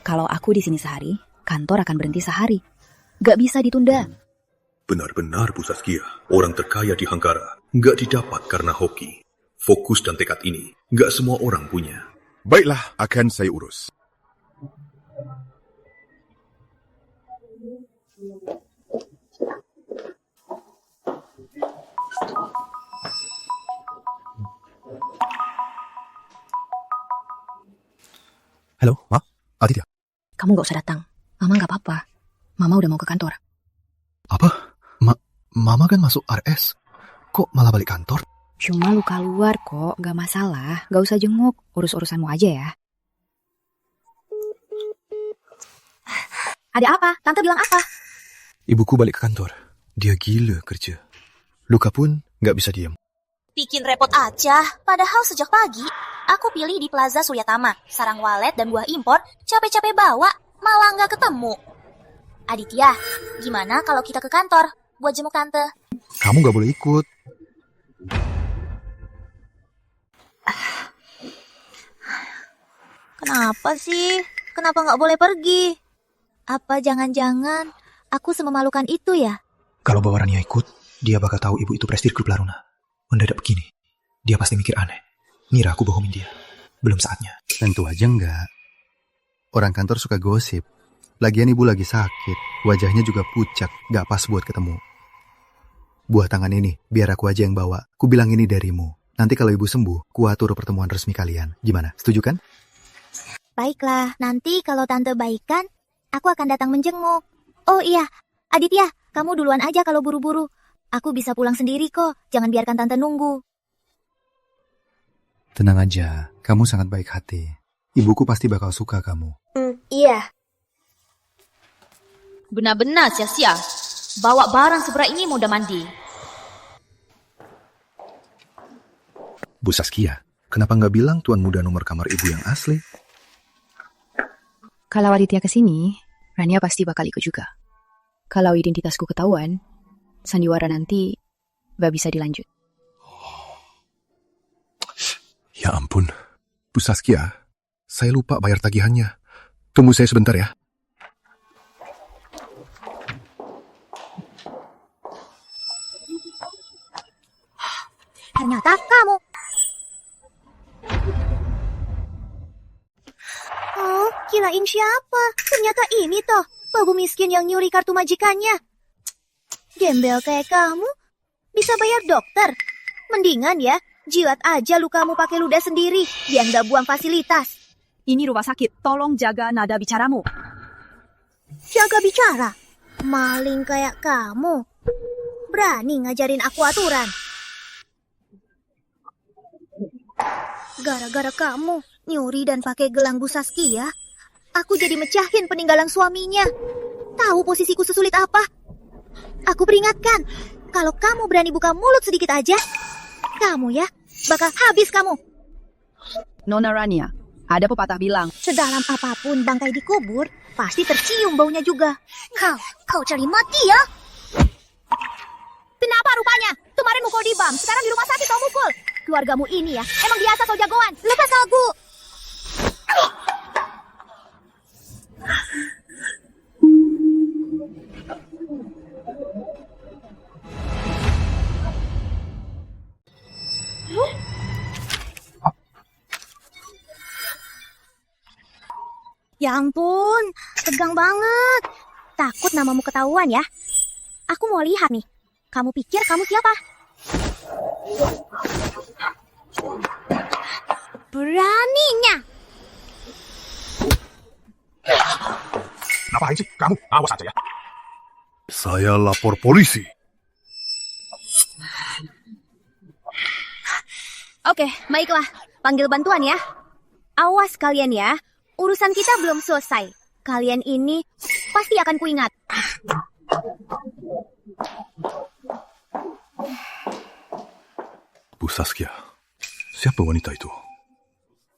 Kalau aku di sini sehari, kantor akan berhenti sehari. Nggak bisa ditunda. Benar-benar Bu Saskia, orang terkaya di Hangkara nggak didapat karena hoki. Fokus dan tekad ini, nggak semua orang punya. Baiklah, akan saya urus. Halo, Ma? Aditya? Kamu gak usah datang. Mama gak apa-apa. Mama udah mau ke kantor. Apa? Mama kan masuk RS. Kok malah balik kantor? Cuma luka luar kok, gak masalah. Gak usah jenguk, urus-urusanmu aja ya. Ada apa? Tante bilang apa? Ibuku balik ke kantor. Dia gila kerja. Luka pun nggak bisa diam. Bikin repot aja, padahal sejak pagi aku pilih di Plaza Suryatama. Sarang walet dan buah impor, capek-capek bawa, malah nggak ketemu. Aditya, gimana kalau kita ke kantor buat jenguk tante? Kamu nggak boleh ikut. Kenapa sih? Kenapa nggak boleh pergi? Apa jangan-jangan aku sememalukan itu ya? Kalau bawa Rania ikut, dia bakal tahu ibu itu prestir grup Laruna. Mendadak begini, dia pasti mikir aneh. Ngira aku bohongin dia. Belum saatnya. Tentu aja enggak. Orang kantor suka gosip. Lagian ibu lagi sakit. Wajahnya juga pucat. Gak pas buat ketemu. Buah tangan ini, biar aku aja yang bawa. Ku bilang ini darimu. Nanti kalau ibu sembuh, ku atur pertemuan resmi kalian. Gimana? Setuju kan? Baiklah, nanti kalau tante baikan, aku akan datang menjenguk. Oh iya, Aditya, kamu duluan aja kalau buru-buru. Aku bisa pulang sendiri kok, jangan biarkan tante nunggu. Tenang aja, kamu sangat baik hati. Ibuku pasti bakal suka kamu. Iya. Benar-benar sia-sia. Bawa barang seberat ini mau udah mandi. Bu Saskia, kenapa nggak bilang tuan muda nomor kamar ibu yang asli? Kalau Aditya kesini, Rania pasti bakal ikut juga. Kalau identitasku ketahuan, sandiwara nanti gak bisa dilanjut. Ya ampun. Bu Saskia, saya lupa bayar tagihannya. Tunggu saya sebentar ya. Ternyata kamu. Oh, kirain siapa? Ternyata ini toh, babu miskin yang nyuri kartu majikannya. Gembel kayak kamu, bisa bayar dokter. Mendingan ya, jilat aja lukamu pakai ludah sendiri, biar nggak buang fasilitas. Ini rumah sakit, tolong jaga nada bicaramu. Jaga bicara? Maling kayak kamu. Berani ngajarin aku aturan. Gara-gara kamu nyuri dan pakai gelang Bu Saskia, aku jadi mecahin peninggalan suaminya. Tahu posisiku sesulit apa? Aku peringatkan, kalau kamu berani buka mulut sedikit aja, kamu ya, bakal habis kamu. Nona Rania, ada pepatah bilang, sedalam apapun bangkai dikubur, pasti tercium baunya juga. Kau cari mati ya? Kenapa rupanya? Kemarin mukul di BAM, sekarang di rumah sakit kau mukul. Keluargamu ini ya, emang biasa kau jagoan. Lepas aku. Ya ampun, tegang banget. Takut namamu ketahuan ya. Aku mau lihat nih. Kamu pikir kamu siapa? Beraninya. Ngapain sih kamu? Awas aja ya. Saya lapor polisi. Oke, baiklah. Panggil bantuan ya. Awas kalian ya. Urusan kita belum selesai. Kalian ini pasti akan kuingat. Bu Saskia, siapa wanita itu?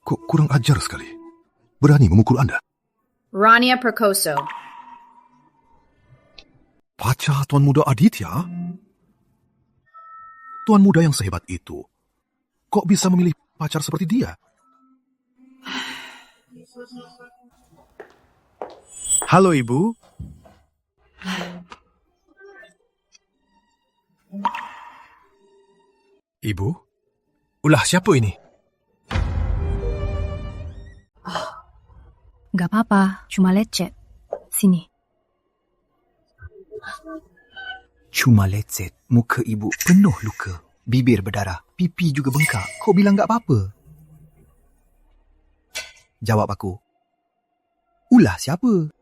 Kok kurang ajar sekali? Berani memukul Anda? Rania Perkoso. Pacar Tuan Muda Aditya? Tuan Muda yang sehebat itu, kok bisa memilih pacar seperti dia? Halo Ibu. Ibu, Ulah, siapa ini? Gak apa-apa, cuma lecet. Sini. Cuma lecet, muka ibu penuh luka. Bibir berdarah, pipi juga bengkak. Kau bilang gak apa-apa? Jawab aku. Ulah siapa?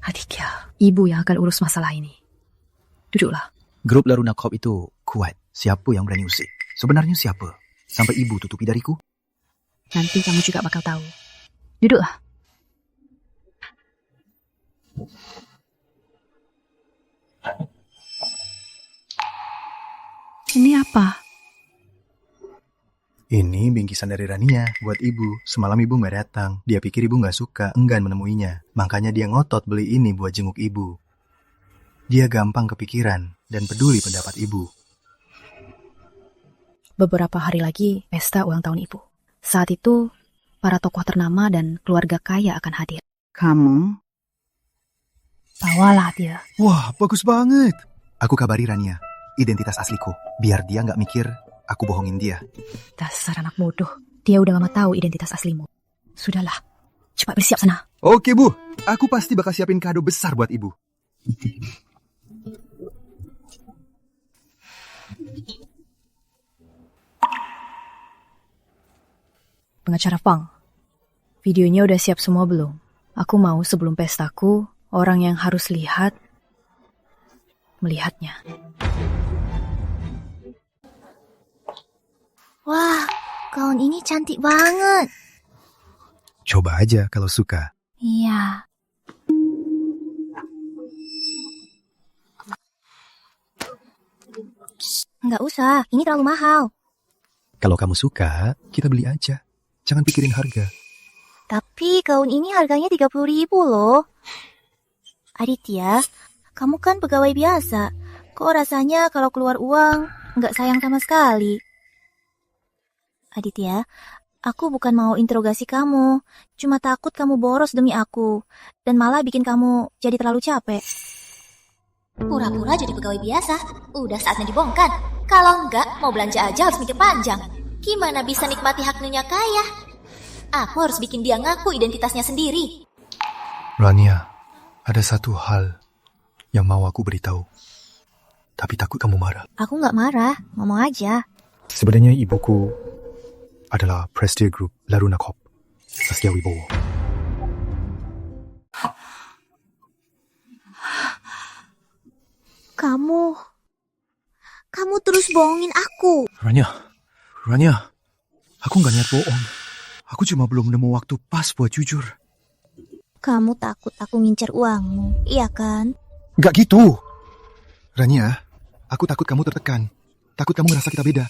Aditya, ibu yang akan urus masalah ini. Duduklah. Grup Laruna Corp itu kuat. Siapa yang berani usik? Sebenarnya siapa? Sampai ibu tutupi dariku? Nanti kamu juga bakal tahu. Duduklah. Ini apa? Ini bingkisan dari Rania buat ibu. Semalam ibu gak datang. Dia pikir ibu gak suka, enggan menemuinya. Makanya dia ngotot beli ini buat jenguk ibu. Dia gampang kepikiran dan peduli pendapat ibu. Beberapa hari lagi pesta ulang tahun ibu. Saat itu, para tokoh ternama dan keluarga kaya akan hadir. Kamu? Bawalah dia. Wah, bagus banget. Aku kabari Rania, identitas asliku. Biar dia gak mikir aku bohongin dia. Dasar anak bodoh. Dia udah lama tahu identitas aslimu. Sudahlah, cepat bersiap sana. Oke, Bu. Aku pasti bakal siapin kado besar buat ibu. Pengacara Fang, videonya udah siap semua belum? Aku mau sebelum pestaku, orang yang harus lihat, melihatnya. Wah, gaun ini cantik banget. Coba aja kalau suka. Iya. Nggak usah, ini terlalu mahal. Kalau kamu suka, kita beli aja. Jangan pikirin harga. Tapi gaun ini harganya 30.000 loh. Aditya, kamu kan pegawai biasa. Kok rasanya kalau keluar uang, nggak sayang sama sekali? Aditya, aku bukan mau interogasi kamu. Cuma takut kamu boros demi aku. Dan malah bikin kamu jadi terlalu capek. Pura-pura jadi pegawai biasa. Udah saatnya dibongkar. Kalau enggak, mau belanja aja harus mikir panjang. Gimana bisa nikmati hak nyonya kaya? Aku harus bikin dia ngaku identitasnya sendiri. Rania, ada satu hal yang mau aku beritahu. Tapi takut kamu marah. Aku nggak marah, ngomong aja. Sebenarnya ibuku adalah Prestige Group Laruna Corp, Saskia Wibowo. Kamu terus bohongin aku. Rania, aku nggak niat bohong. Aku cuma belum nemu waktu pas buat jujur. Kamu takut aku ngincer uangmu, iya kan? Nggak gitu. Rania, aku takut kamu tertekan. Takut kamu ngerasa kita beda.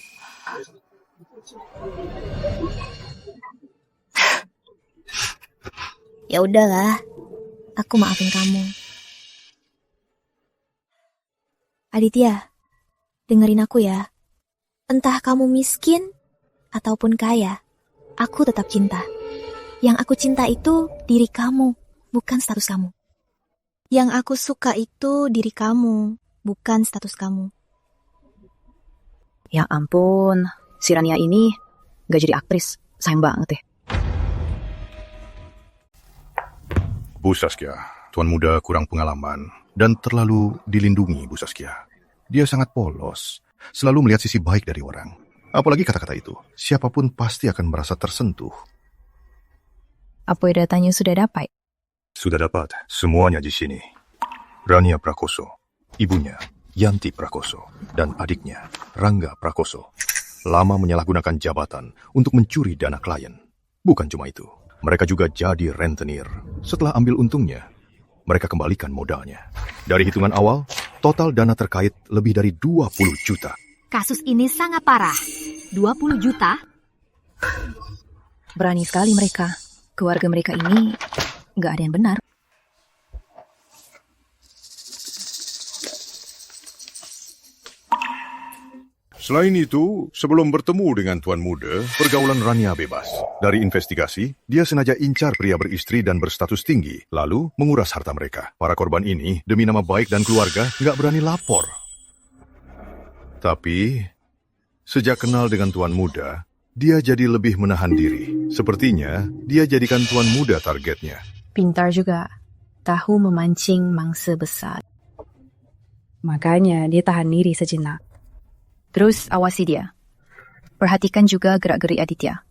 Ya udahlah, aku maafin kamu. Aditya, dengerin aku ya. Entah kamu miskin ataupun kaya, aku tetap cinta. Yang aku cinta itu diri kamu, bukan status kamu. Yang aku suka itu diri kamu, bukan status kamu. Ya ampun, si Rania ini gak jadi aktris. Sayang banget ya. Bu Saskia, tuan muda kurang pengalaman dan terlalu dilindungi, Bu Saskia. Dia sangat polos, selalu melihat sisi baik dari orang. Apalagi kata-kata itu, siapapun pasti akan merasa tersentuh. Apa datanya sudah dapat? Sudah dapat, semuanya di sini. Rania Prakoso, ibunya Yanti Prakoso, dan adiknya Rangga Prakoso lama menyalahgunakan jabatan untuk mencuri dana klien. Bukan cuma itu, mereka juga jadi rentenir. Setelah ambil untungnya, mereka kembalikan modalnya. Dari hitungan awal, total dana terkait lebih dari 20 juta. Kasus ini sangat parah. 20 juta? Berani sekali mereka. Keluarga mereka ini gak ada yang benar. Selain itu, sebelum bertemu dengan tuan muda, pergaulan Rania bebas. Dari investigasi, dia sengaja incar pria beristri dan berstatus tinggi, lalu menguras harta mereka. Para korban ini, demi nama baik dan keluarga, nggak berani lapor. Tapi, Sejak kenal dengan tuan muda, dia jadi lebih menahan diri. Sepertinya dia jadikan tuan muda targetnya. Pintar juga. Tahu memancing mangsa besar. Makanya dia tahan diri sejenak. Terus awasi dia. Perhatikan juga gerak-gerik Aditya.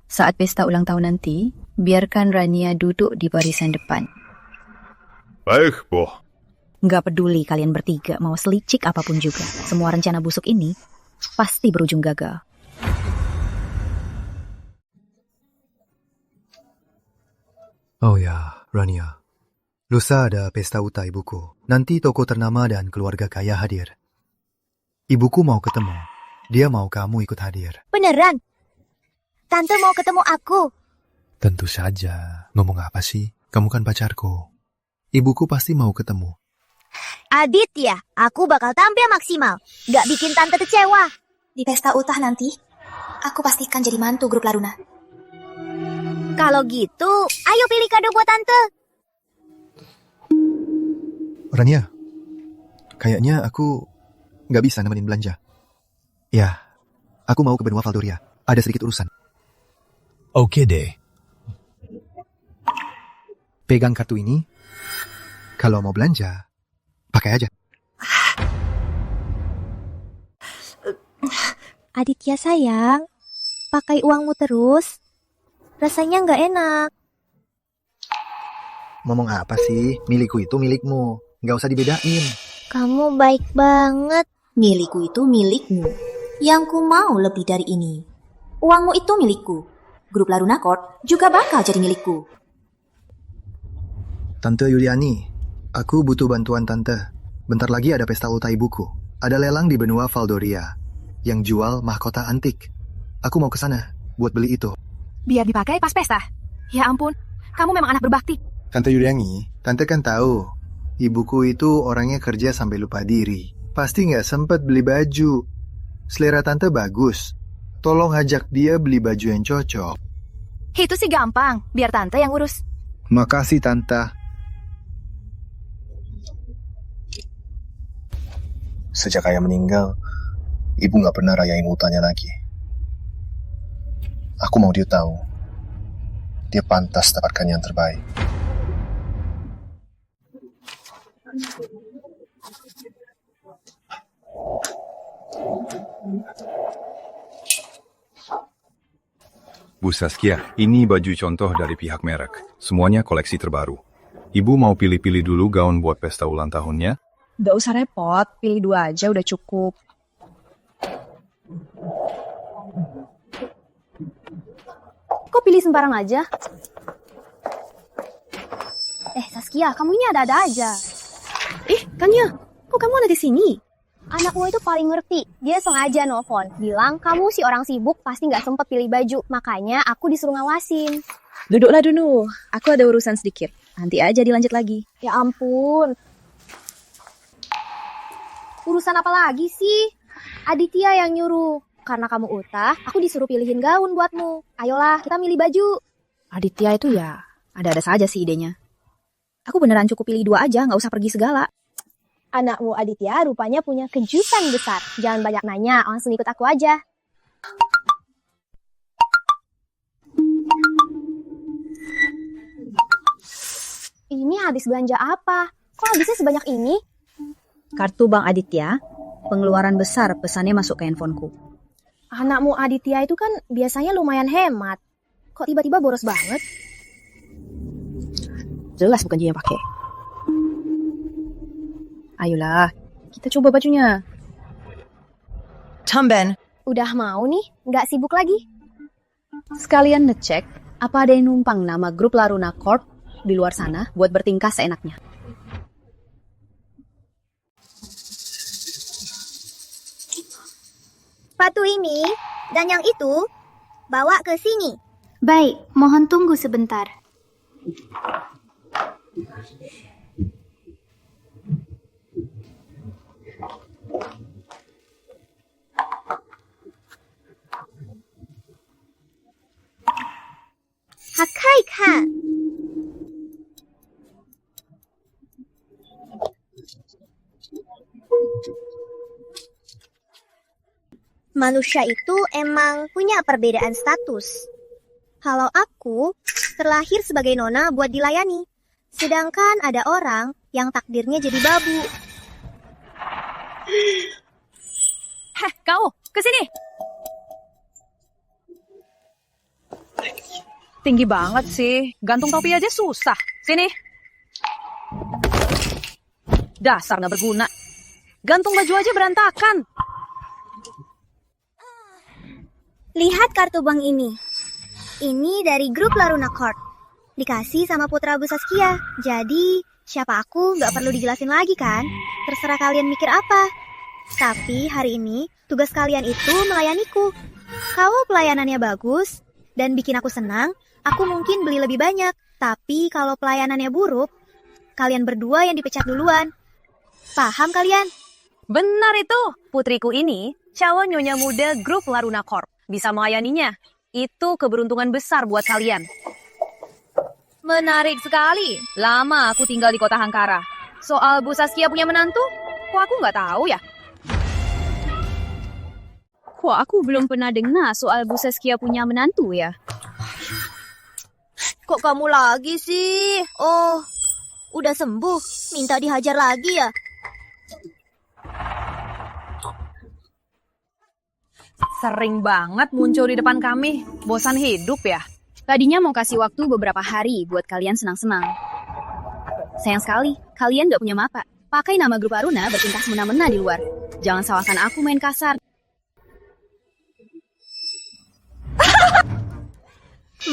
Saat pesta ulang tahun nanti, biarkan Rania duduk di barisan depan. Baik, Boh. Nggak peduli kalian bertiga mau selicik apapun juga. Semua rencana busuk ini pasti berujung gagal. Oh ya, Rania. Lusa ada pesta uta ibuku. Nanti tokoh ternama dan keluarga kaya hadir. Ibuku mau ketemu. Dia mau kamu ikut hadir. Beneran? Tante mau ketemu aku. Tentu saja. Ngomong apa sih? Kamu kan pacarku. Ibuku pasti mau ketemu. Aditya, aku bakal tampil maksimal. Gak bikin tante kecewa. Di pesta utah nanti, aku pastikan jadi mantu grup Laruna. Kalau gitu, ayo pilih kado buat tante. Rania, kayaknya aku gak bisa nemenin belanja. Ya, aku mau ke benua Valdoria. Ada sedikit urusan. Oke deh. Pegang kartu ini. Kalau mau belanja, pakai aja. Aditya sayang, pakai uangmu terus. Rasanya nggak enak. Ngomong apa sih? Milikku itu milikmu. Nggak usah dibedain. Kamu baik banget. Milikku itu milikmu. Yang ku mau lebih dari ini. Uangmu itu milikku. Grup Laruna Court juga bakal jadi milikku. Tante Yuliani, aku butuh bantuan tante. Bentar lagi ada pesta ulta ibuku. Ada lelang di benua Valdoria yang jual mahkota antik. Aku mau ke sana buat beli itu. Biar dipakai pas pesta. Ya ampun, kamu memang anak berbakti. Tante Yuliani, tante kan tahu. Ibuku itu orangnya kerja sampai lupa diri. Pasti nggak sempat beli baju. Selera tante bagus. Tolong ajak dia beli baju yang cocok. Itu sih gampang, biar tante yang urus. Makasih tante. Sejak ayah meninggal, ibu nggak pernah rayain ultahnya lagi. Aku mau dia tahu, dia pantas dapatkan yang terbaik. Bu Saskia, ini baju contoh dari pihak merek. Semuanya koleksi terbaru. Ibu mau pilih-pilih dulu gaun buat pesta ulang tahunnya? Gak usah repot, pilih 2 aja udah cukup. Kok pilih sembarang aja? Saskia, kamu ini ada-ada aja. Tanya, kok kamu ada di sini? Anakmu itu paling ngerti. Dia sengaja nelfon. Bilang kamu si orang sibuk pasti nggak sempet pilih baju. Makanya aku disuruh ngawasin. Duduklah dulu. Aku ada urusan sedikit. Nanti aja dilanjut lagi. Ya ampun. Urusan apa lagi sih? Aditya yang nyuruh. Karena kamu utah, aku disuruh pilihin gaun buatmu. Ayolah, kita milih baju. Aditya itu ya, ada-ada saja sih idenya. Aku beneran cukup pilih 2 aja, nggak usah pergi segala. Anakmu Aditya rupanya punya kejutan besar. Jangan banyak nanya, langsung ikut aku aja. Ini habis belanja apa? Kok habisnya sebanyak ini? Kartu Bank Aditya, pengeluaran besar pesannya masuk ke handphoneku. Anakmu Aditya itu kan biasanya lumayan hemat. Kok tiba-tiba boros banget? Jelas bukan dia yang pakai. Ayolah, kita coba bajunya. Tumben. Udah mau nih, nggak sibuk lagi. Sekalian ngecek, apa ada yang numpang nama grup Laruna Corp di luar sana buat bertingkah seenaknya. Sepatu ini dan yang itu bawa ke sini. Baik, mohon tunggu sebentar. Hakai-kan. Manusia itu emang punya perbedaan status. Kalau aku terlahir sebagai nona buat dilayani, sedangkan ada orang yang takdirnya jadi babu. Heh, kau, kesini. Tinggi banget sih. Gantung topi aja susah. Sini. Dasar nggak berguna. Gantung baju aja berantakan. Lihat kartu bank ini. Ini dari grup Laruna Corp. Dikasih sama putra Bu Saskia. Jadi, siapa aku nggak perlu dijelasin lagi kan? Terserah kalian mikir apa. Tapi hari ini, tugas kalian itu melayaniku. Kalau pelayanannya bagus dan bikin aku senang, aku mungkin beli lebih banyak. Tapi kalau pelayanannya buruk, kalian berdua yang dipecat duluan. Paham kalian? Benar itu. Putriku ini, calon nyonya muda grup Laruna Corp. Bisa melayaninya. Itu keberuntungan besar buat kalian. Menarik sekali. Lama aku tinggal di kota Hangkara. Soal Bu Saskia punya menantu, kok aku nggak tahu ya? Kok aku belum pernah dengar soal Bu Saskia punya menantu ya? Kok kamu lagi sih? Oh, udah sembuh. Minta dihajar lagi ya? Sering banget muncul di depan kami. Bosan hidup ya? Tadinya mau kasih waktu beberapa hari buat kalian senang-senang. Sayang sekali, kalian gak punya mapa. Pakai nama grup Aruna bertingkah semena-mena di luar. Jangan salahkan aku main kasar.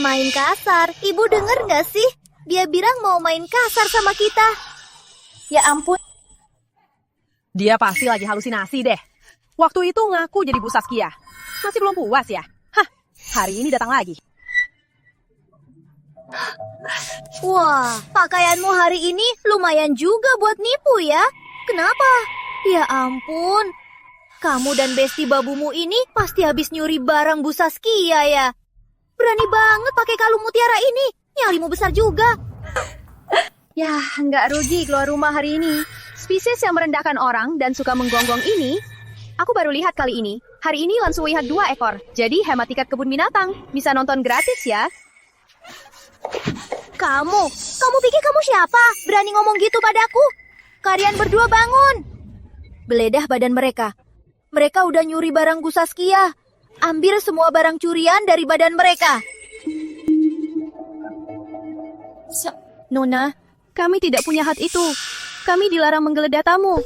Main kasar? Ibu denger gak sih? Dia bilang mau main kasar sama kita. Ya ampun. Dia pasti lagi halusinasi deh. Waktu itu ngaku jadi Bu Saskia. Masih belum puas ya? Hah, hari ini datang lagi. Wah, pakaianmu hari ini lumayan juga buat nipu ya. Kenapa? Ya ampun. Kamu dan besti babumu ini pasti habis nyuri barang Bu Saskia ya. Berani banget pakai kalung mutiara ini. Nyalimu besar juga. Ya, nggak rugi keluar rumah hari ini. Spesies yang merendahkan orang dan suka menggonggong ini, aku baru lihat kali ini. Hari ini langsung lihat 2 ekor. Jadi hemat tiket kebun binatang. Bisa nonton gratis ya. Kamu pikir kamu siapa? Berani ngomong gitu padaku? Kalian berdua bangun. Beledah badan mereka. Mereka udah nyuri barang Bu Saskia. Ambil semua barang curian dari badan mereka. Nona, kami tidak punya hak itu. Kami dilarang menggeledah tamu.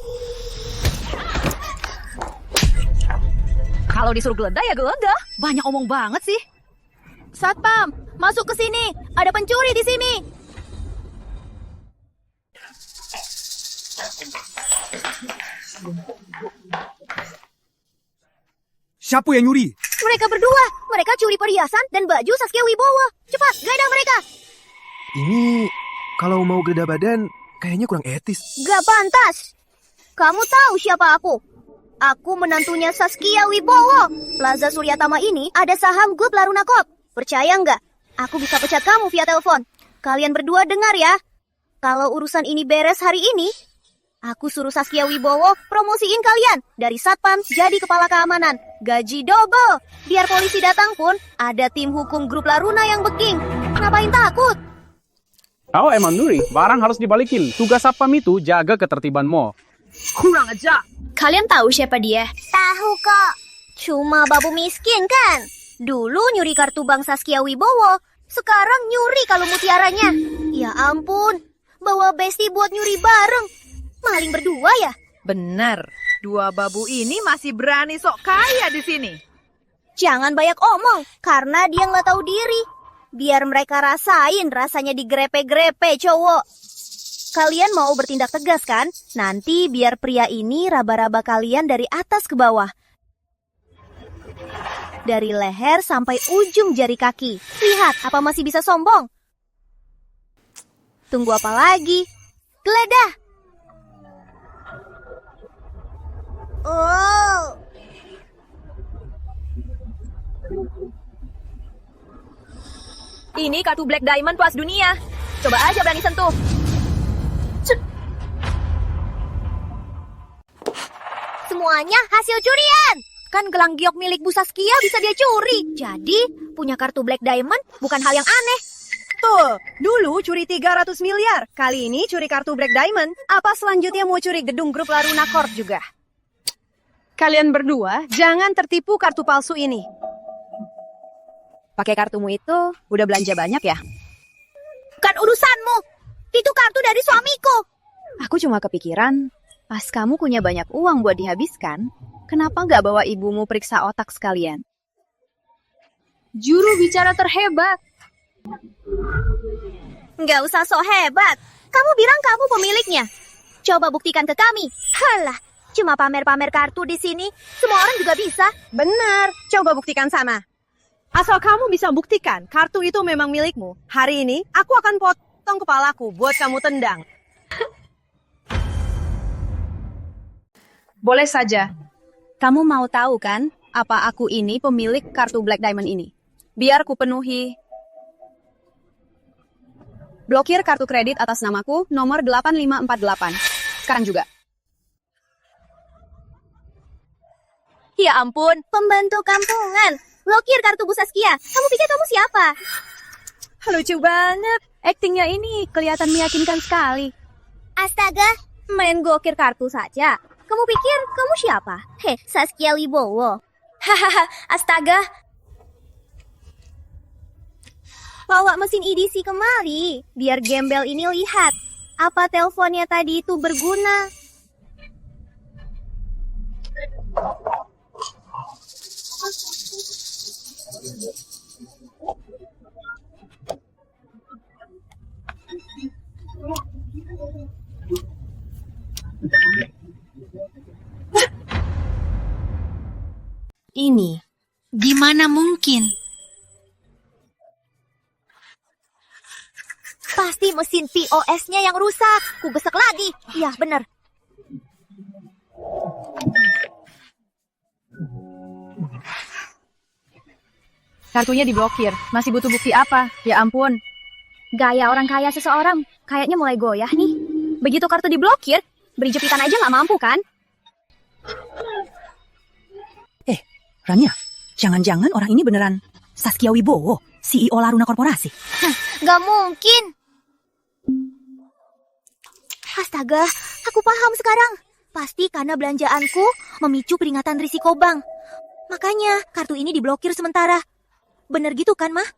Kalau disuruh geledah ya geledah. Banyak omong banget sih. Satpam, masuk ke sini. Ada pencuri di sini. Siapa yang nyuri? Mereka berdua. Mereka curi perhiasan dan baju Saskia Wibowo. Cepat, geledah mereka. Ini kalau mau geledah badan kayaknya kurang etis. Gak pantas. Kamu tahu siapa aku? Aku menantunya Saskia Wibowo. Plaza Suryatama ini ada saham grup Laruna Corp. Percaya nggak? Aku bisa pecat kamu via telepon. Kalian berdua dengar ya. Kalau urusan ini beres hari ini, aku suruh Saskia Wibowo promosiin kalian. Dari satpam jadi kepala keamanan. Gaji double. Biar polisi datang pun, ada tim hukum grup Laruna yang backing. Ngapain takut? Kau emang nuri, barang harus dibalikin. Tugas satpam itu jaga ketertiban mall. Kurang aja. Kalian tahu siapa dia? Tahu kok. Cuma babu miskin kan? Dulu nyuri kartu bank Saskia Wibowo. Sekarang nyuri kalung mutiaranya. Ya ampun. Bawa besti buat nyuri bareng. Maling berdua ya? Benar. 2 babu ini masih berani sok kaya di sini. Jangan banyak omong. Karena dia nggak tahu diri. Biar mereka rasain rasanya digrepe-grepe cowok. Kalian mau bertindak tegas kan? Nanti biar pria ini raba-raba kalian dari atas ke bawah. Dari leher sampai ujung jari kaki. Lihat, apa masih bisa sombong? Tunggu apa lagi? Geledah! Oh! Ini kartu Black Diamond kelas dunia. Coba aja berani sentuh. Semuanya hasil curian. Kan gelang giok milik Bu Saskia bisa dia curi. Jadi, punya kartu Black Diamond bukan hal yang aneh. Tuh, dulu curi 300 miliar. Kali ini curi kartu Black Diamond. Apa selanjutnya mau curi gedung grup Laruna Corp juga? Kalian berdua, jangan tertipu kartu palsu ini. Pakai kartumu itu, udah belanja banyak ya? Bukan urusanmu. Itu kartu dari suamiku. Aku cuma kepikiran, pas kamu punya banyak uang buat dihabiskan, kenapa nggak bawa ibumu periksa otak sekalian? Juru bicara terhebat. Nggak usah sok hebat. Kamu bilang kamu pemiliknya. Coba buktikan ke kami. Halah, cuma pamer-pamer kartu di sini. Semua orang juga bisa. Benar, coba buktikan sana. Asal kamu bisa buktikan kartu itu memang milikmu. Hari ini, aku akan potong kepalaku buat kamu tendang. Boleh saja. Kamu mau tahu kan, apa aku ini pemilik kartu Black Diamond ini? Biar ku penuhi. Blokir kartu kredit atas namaku, nomor 8548. Sekarang juga. Ya ampun, pembantu kampungan. Blokir kartu Bu Saskia. Kamu pikir kamu siapa? Lucu banget. Aktingnya ini kelihatan meyakinkan sekali. Astaga, main blokir kartu saja. Kamu pikir kamu siapa? Saskia Wibowo. Hahaha, astaga. Bawa mesin EDC kemari, biar gembel ini lihat. Apa teleponnya tadi itu berguna. Ini, gimana mungkin? Pasti mesin POS-nya yang rusak. Ku gesek lagi. Iya, bener. Kartunya diblokir. Masih butuh bukti apa? Ya ampun. Gaya orang kaya seseorang kayaknya mulai goyah nih. Begitu kartu diblokir, beri jepitan aja nggak mampu kan? Rania, jangan-jangan orang ini beneran Saskia Wibowo, CEO Laruna Korporasi. Nggak mungkin. Astaga, aku paham sekarang. Pasti karena belanjaanku memicu peringatan risiko bank. Makanya kartu ini diblokir sementara. Bener gitu kan, Mah?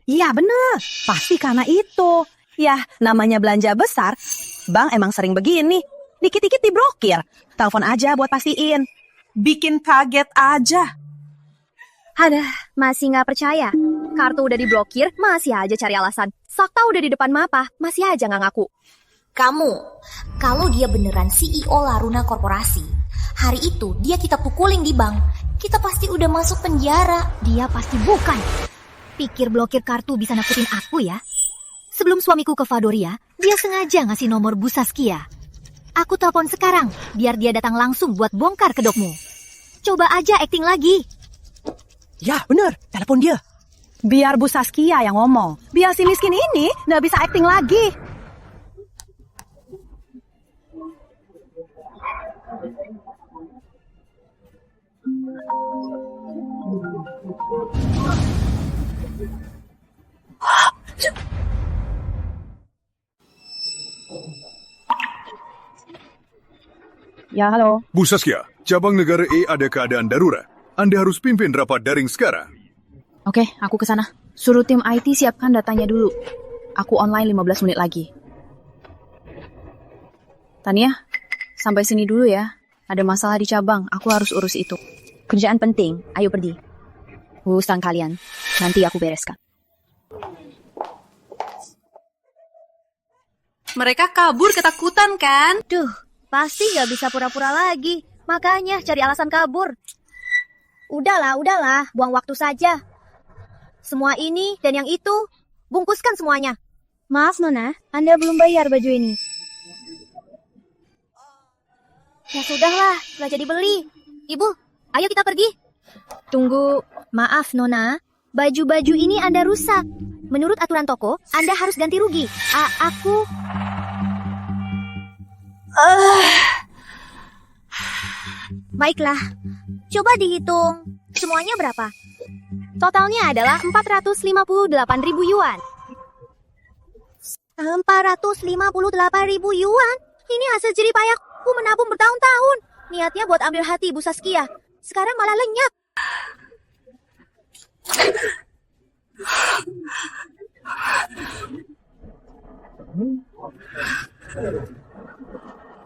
Iya bener, pasti karena itu. Ya, namanya belanja besar, bank emang sering begini. Dikit-dikit diblokir. Telepon aja buat pastiin. Bikin kaget aja. Aduh, masih nggak percaya. Kartu udah diblokir, masih aja cari alasan. Sakta udah di depan mapa, masih aja nggak ngaku. Kamu, kalau dia beneran CEO Laruna Korporasi, hari itu dia kita pukulin di bank, kita pasti udah masuk penjara. Dia pasti bukan. Pikir blokir kartu bisa nakutin aku ya? Sebelum suamiku ke Vadoria, dia sengaja ngasih nomor Bu Saskia. Aku telepon sekarang, biar dia datang langsung buat bongkar kedokmu. Coba aja akting lagi. Ya bener, telepon dia. Biar Bu Saskia yang ngomong. Biar si miskin ini nggak bisa akting lagi. Ya, halo. Bu Saskia, cabang negara E ada keadaan darurat. Anda harus pimpin rapat daring sekarang. Oke, aku ke sana. Suruh tim IT siapkan datanya dulu. Aku online 15 menit lagi. Tania, sampai sini dulu ya. Ada masalah di cabang, aku harus urus itu. Kerjaan penting, ayo pergi. Urusan kalian, nanti aku bereskan. Mereka kabur ketakutan kan? Duh, pasti gak bisa pura-pura lagi. Makanya cari alasan kabur. Udahlah, buang waktu saja. Semua ini dan yang itu, bungkuskan semuanya. Maaf Nona, Anda belum bayar baju ini. Ya sudahlah, gak jadi beli. Ibu, ayo kita pergi. Tunggu, maaf Nona, baju-baju ini Anda rusak. Menurut aturan toko, Anda harus ganti rugi. Aku... Baiklah, coba dihitung. Semuanya berapa? Totalnya adalah 458.000 yuan. 458.000 yuan? Ini hasil jerih payahku menabung bertahun-tahun. Niatnya buat ambil hati Ibu Saskia. Sekarang malah lenyap.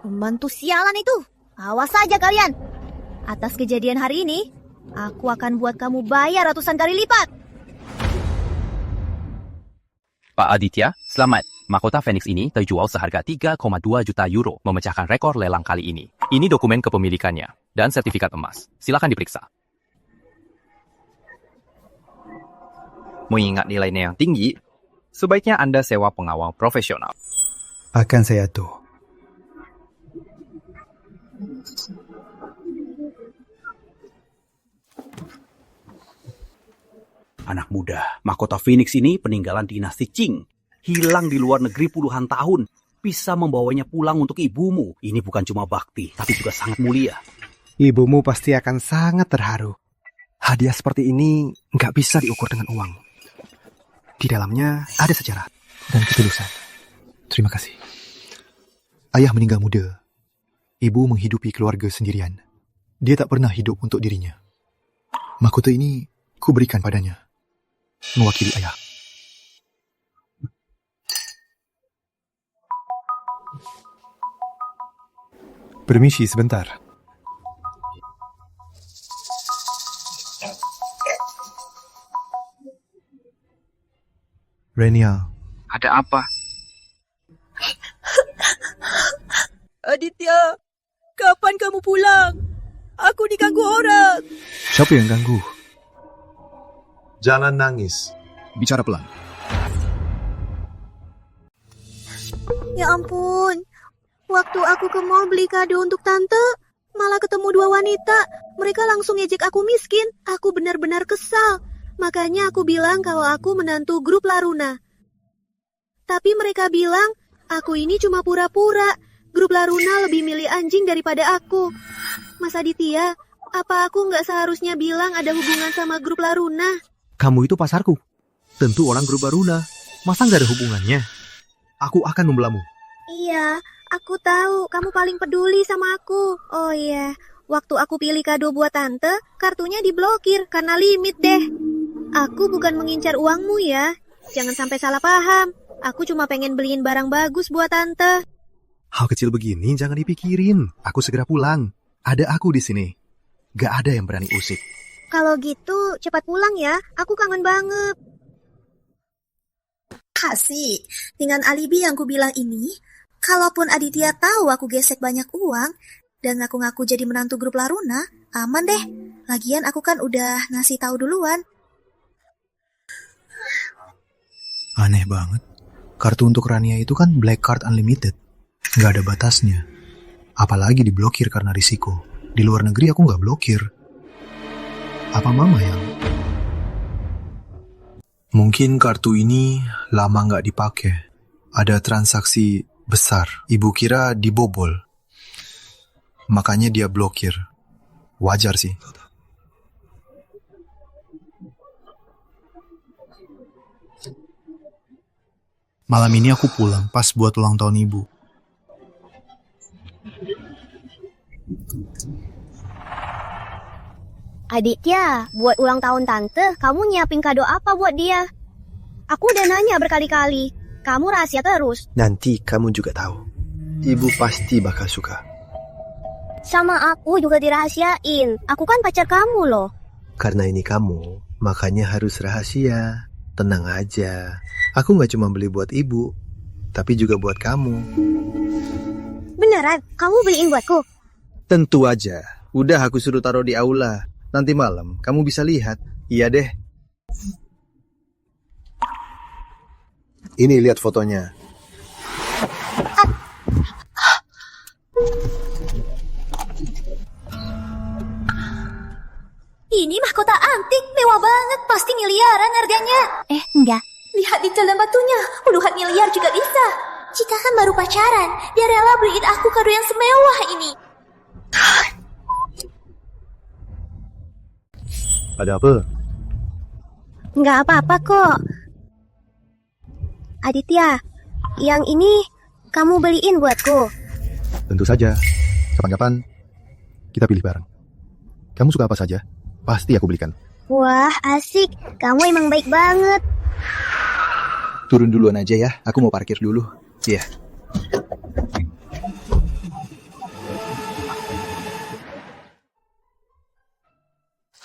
Pembantu sialan itu. Awas saja kalian. Atas kejadian hari ini, aku akan buat kamu bayar ratusan kali lipat. Pak Aditya, selamat. Mahkota Phoenix ini terjual seharga 3,2 juta euro, memecahkan rekor lelang kali ini. Ini dokumen kepemilikannya dan sertifikat emas. Silakan diperiksa. Mengingat nilainya yang tinggi, sebaiknya Anda sewa pengawal profesional. Akan saya atur. Anak muda, mahkota Phoenix ini peninggalan dinasti Qing. Hilang di luar negeri puluhan tahun. Bisa membawanya pulang untuk ibumu. Ini bukan cuma bakti, tapi juga sangat mulia. Ibumu pasti akan sangat terharu. Hadiah seperti ini nggak bisa diukur dengan uang. Di dalamnya ada sejarah dan ketulusan. Terima kasih. Ayah meninggal muda. Ibu menghidupi keluarga sendirian. Dia tak pernah hidup untuk dirinya. Mahkota ini kuberikan padanya. Mewakili ayah. Permisi sebentar. Rania. Ada apa? Aditya, kapan kamu pulang? Aku diganggu orang. Siapa yang ganggu? Jangan nangis. Bicara pelan. Ya ampun. Waktu aku ke mall beli kado untuk tante, malah ketemu dua wanita. Mereka langsung ngejek aku miskin. Aku benar-benar kesal. Makanya aku bilang kalau aku menantu grup Laruna. Tapi mereka bilang, aku ini cuma pura-pura. Grup Laruna lebih milih anjing daripada aku. Mas Aditya, apa aku nggak seharusnya bilang ada hubungan sama grup Laruna? Kamu itu pasarku. Tentu orang grup Laruna. Masa nggak ada hubungannya? Aku akan membelamu. Iya, aku tahu kamu paling peduli sama aku. Oh iya, waktu aku pilih kado buat tante, kartunya diblokir karena limit deh. Aku bukan mengincar uangmu ya. Jangan sampai salah paham. Aku cuma pengen beliin barang bagus buat tante. Hal kecil begini jangan dipikirin. Aku segera pulang. Ada aku di sini. Gak ada yang berani usik. Kalau gitu, cepat pulang ya. Aku kangen banget. Kasih, dengan alibi yang ku bilang ini, kalaupun Aditya tahu aku gesek banyak uang, dan ngaku-ngaku jadi menantu grup Laruna, aman deh. Lagian aku kan udah ngasih tahu duluan. Aneh banget. Kartu untuk Rania itu kan Black Card Unlimited. Gak ada batasnya. Apalagi diblokir karena risiko. Di luar negeri aku gak blokir. Apa mama yang... Mungkin kartu ini lama gak dipakai. Ada transaksi besar. Ibu kira dibobol. Makanya dia blokir. Wajar sih. Malam ini aku pulang pas buat ulang tahun ibu. Aditya, buat ulang tahun tante, kamu nyiapin kado apa buat dia? Aku udah nanya berkali-kali. Kamu rahasia terus. Nanti kamu juga tahu. Ibu pasti bakal suka. Sama aku juga dirahasiain. Aku kan pacar kamu loh. Karena ini kamu, makanya harus rahasia. Tenang aja. Aku gak cuma beli buat ibu, tapi juga buat kamu. Beneran? Kamu beliin buatku? Tentu aja. Udah aku suruh taruh di aula. Nanti malam kamu bisa lihat. Iya deh. Ini lihat fotonya. Ini mahkota antik, mewah banget, pasti miliaran harganya. Enggak. Lihat di dalam batunya, puluhan miliar juga bisa. Jika kan baru pacaran, dia rela beliin aku kado yang semewah ini. Ada apa? Nggak apa-apa kok. Aditya, yang ini kamu beliin buatku. Tentu saja. Kapan-kapan kita pilih bareng. Kamu suka apa saja? Pasti aku belikan. Wah, asik. Kamu emang baik banget. Turun duluan aja ya. Aku mau parkir dulu. Iya.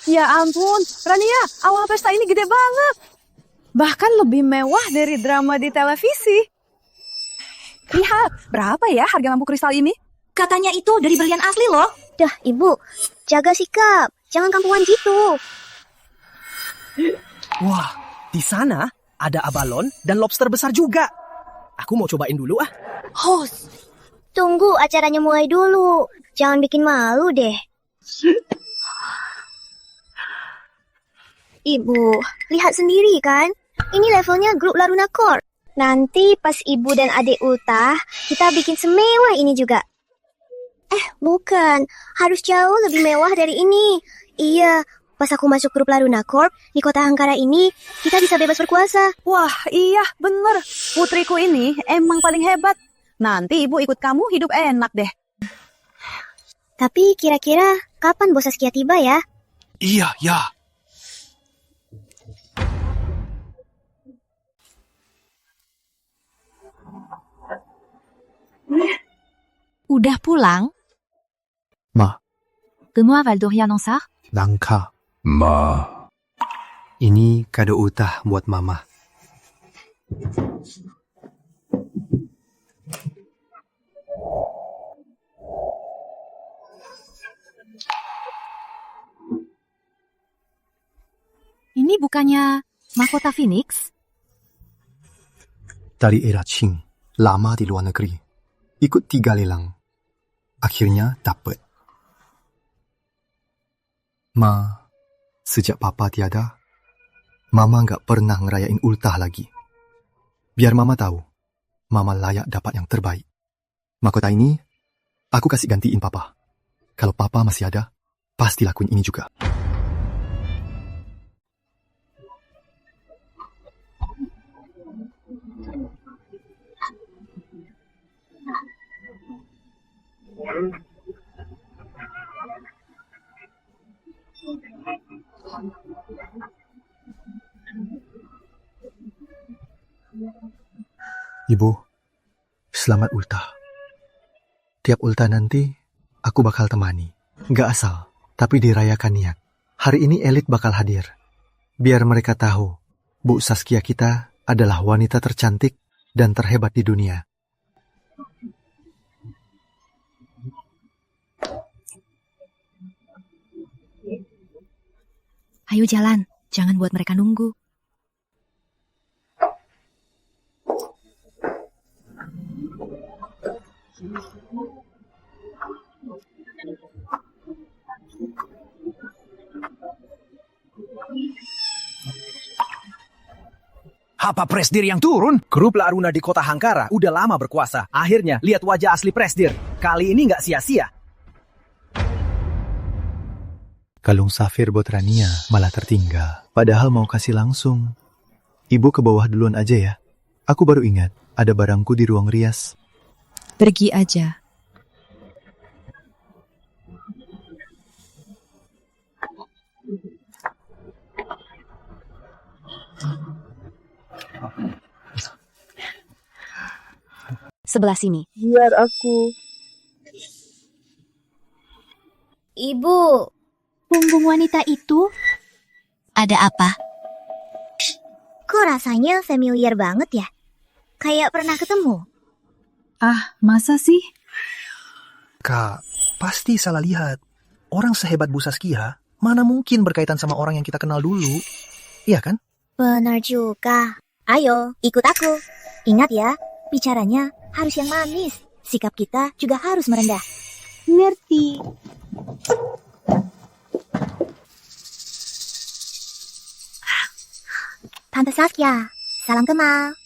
Ya ampun, Rania, awal pesta ini gede banget. Bahkan lebih mewah dari drama di televisi. Lihat, berapa ya harga lampu kristal ini? Katanya itu dari berlian asli loh. Dah, Ibu. Jaga sikap. Jangan kampungan gitu. Wah, di sana ada abalon dan lobster besar juga. Aku mau cobain dulu ah. Host, tunggu acaranya mulai dulu. Jangan bikin malu deh. Ibu, lihat sendiri kan? Ini levelnya grup Laruna Core. Nanti pas ibu dan adik ultah, kita bikin semewah ini juga. Bukan. Harus jauh lebih mewah dari ini. Iya, pas aku masuk grup Laruna Corp, di kota Hangkara ini, kita bisa bebas berkuasa. Wah, iya, bener. Putriku ini emang paling hebat. Nanti ibu ikut kamu hidup enak deh. Tapi kira-kira kapan Bos Saskia tiba ya? Iya, ya. Udah pulang? Ma, Gemua Valdoria Nonsar? langka. Ma. Ini kado ultah buat Mama. Ini bukannya mahkota Phoenix? Dari era Qing, lama di luar negeri. Ikut 3 lelang. Akhirnya dapet. Ma, sejak Papa tiada, Mama nggak pernah ngerayain ultah lagi. Biar Mama tahu, Mama layak dapat yang terbaik. Mahkota ini, aku kasih gantiin Papa. Kalau Papa masih ada, pasti lakuin ini juga. Ibu, selamat ultah. Tiap ultah nanti, aku bakal temani. Nggak asal, tapi dirayakan niat. Hari ini elit bakal hadir. Biar mereka tahu, Bu Saskia kita adalah wanita tercantik dan terhebat di dunia. Ayo jalan, jangan buat mereka nunggu. Apa Presdir yang turun? Grup Laruna di kota Hangkara udah lama berkuasa. Akhirnya lihat wajah asli Presdir. Kali ini nggak sia-sia. Kalung safir buat Rania malah tertinggal. Padahal mau kasih langsung. Ibu ke bawah duluan aja ya. Aku baru ingat, ada barangku di ruang rias. Pergi aja. Sebelah sini. Biar aku. Ibu. Punggung wanita itu? Ada apa? Kok rasanya familiar banget ya? Kayak pernah ketemu. Ah, masa sih? Kak, pasti salah lihat. Orang sehebat Bu Saskia, mana mungkin berkaitan sama orang yang kita kenal dulu. Iya kan? Benar juga. Ayo, ikut aku. Ingat ya, bicaranya harus yang manis. Sikap kita juga harus merendah. Ngerti. Tante Saskia, salam kenal.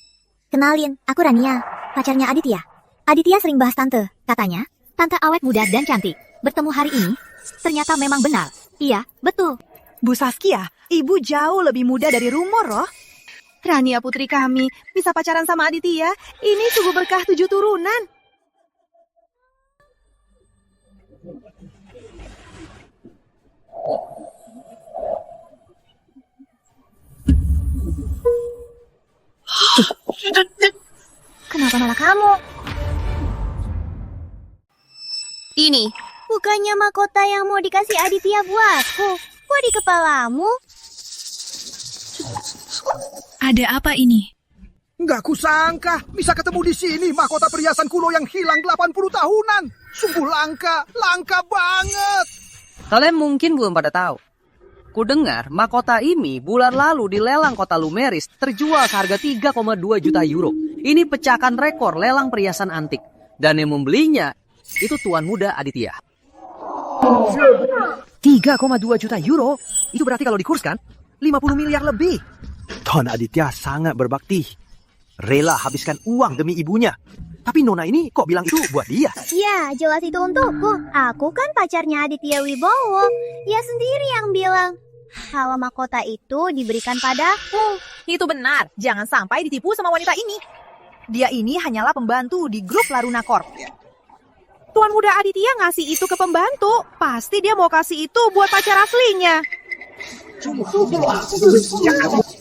Kenalin, aku Rania, pacarnya Aditya. Aditya sering bahas tante. Katanya, tante awet muda dan cantik. Bertemu hari ini, ternyata memang benar. Iya, betul. Bu Saskia, ibu jauh lebih muda dari rumor loh. Rania putri kami bisa pacaran sama Aditya. Ini sungguh berkah 7 turunan. Kenapa malah kamu? Ini, Bukannya mahkota yang mau dikasih Aditya buatku. Kok di kepalamu? Ada apa ini? Nggak kusangka bisa ketemu di sini mahkota perhiasan kuno yang hilang 80 tahunan. Sungguh langka banget. Kalian mungkin belum pada tahu. Kudengar mahkota ini bulan lalu di lelang kota Lumeris terjual seharga 3,2 juta euro. Ini pecahkan rekor lelang perhiasan antik. Dan yang membelinya itu tuan muda Aditya. 3,2 juta euro? Itu berarti kalau dikurskan 50 miliar lebih. Tuan Aditya sangat berbakti. Rela habiskan uang demi ibunya. Tapi Nona ini kok bilang itu buat dia? Ya, jelas itu untukku. Aku kan pacarnya Aditya Wibowo. Dia sendiri yang bilang kalau mahkota itu diberikan padaku. Itu benar. Jangan sampai ditipu sama wanita ini. Dia ini hanyalah pembantu di grup Laruna Corp. Tuan muda Aditya ngasih itu ke pembantu. Pasti dia mau kasih itu buat pacar aslinya.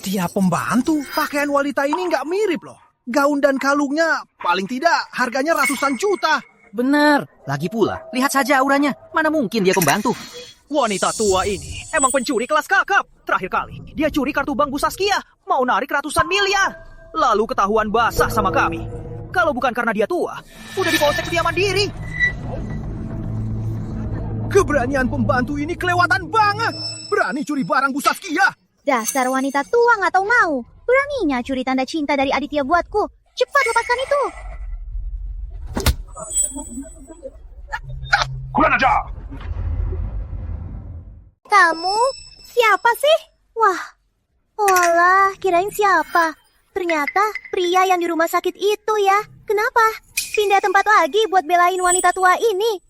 Dia pembantu, pakaian wanita ini nggak mirip loh. Gaun dan kalungnya paling tidak harganya ratusan juta. Bener. Lagi pula, lihat saja auranya. Mana mungkin dia pembantu. Wanita tua ini emang pencuri kelas kakap. Terakhir kali dia curi kartu bank Bu Saskia, mau narik ratusan miliar. Lalu ketahuan basah sama kami. Kalau bukan karena dia tua, udah dipolsek Setia Mandiri. Keberanian pembantu ini kelewatan banget. Berani curi barang Bu Saskia. Dasar wanita tua nggak tahu mau. Beraninya curi tanda cinta dari Aditya buatku. Cepat lepaskan itu. Kurang ajar. Kamu? Siapa sih? Wah, walah, kirain siapa? Ternyata pria yang di rumah sakit itu ya. Kenapa? Pindah tempat lagi buat belain wanita tua ini.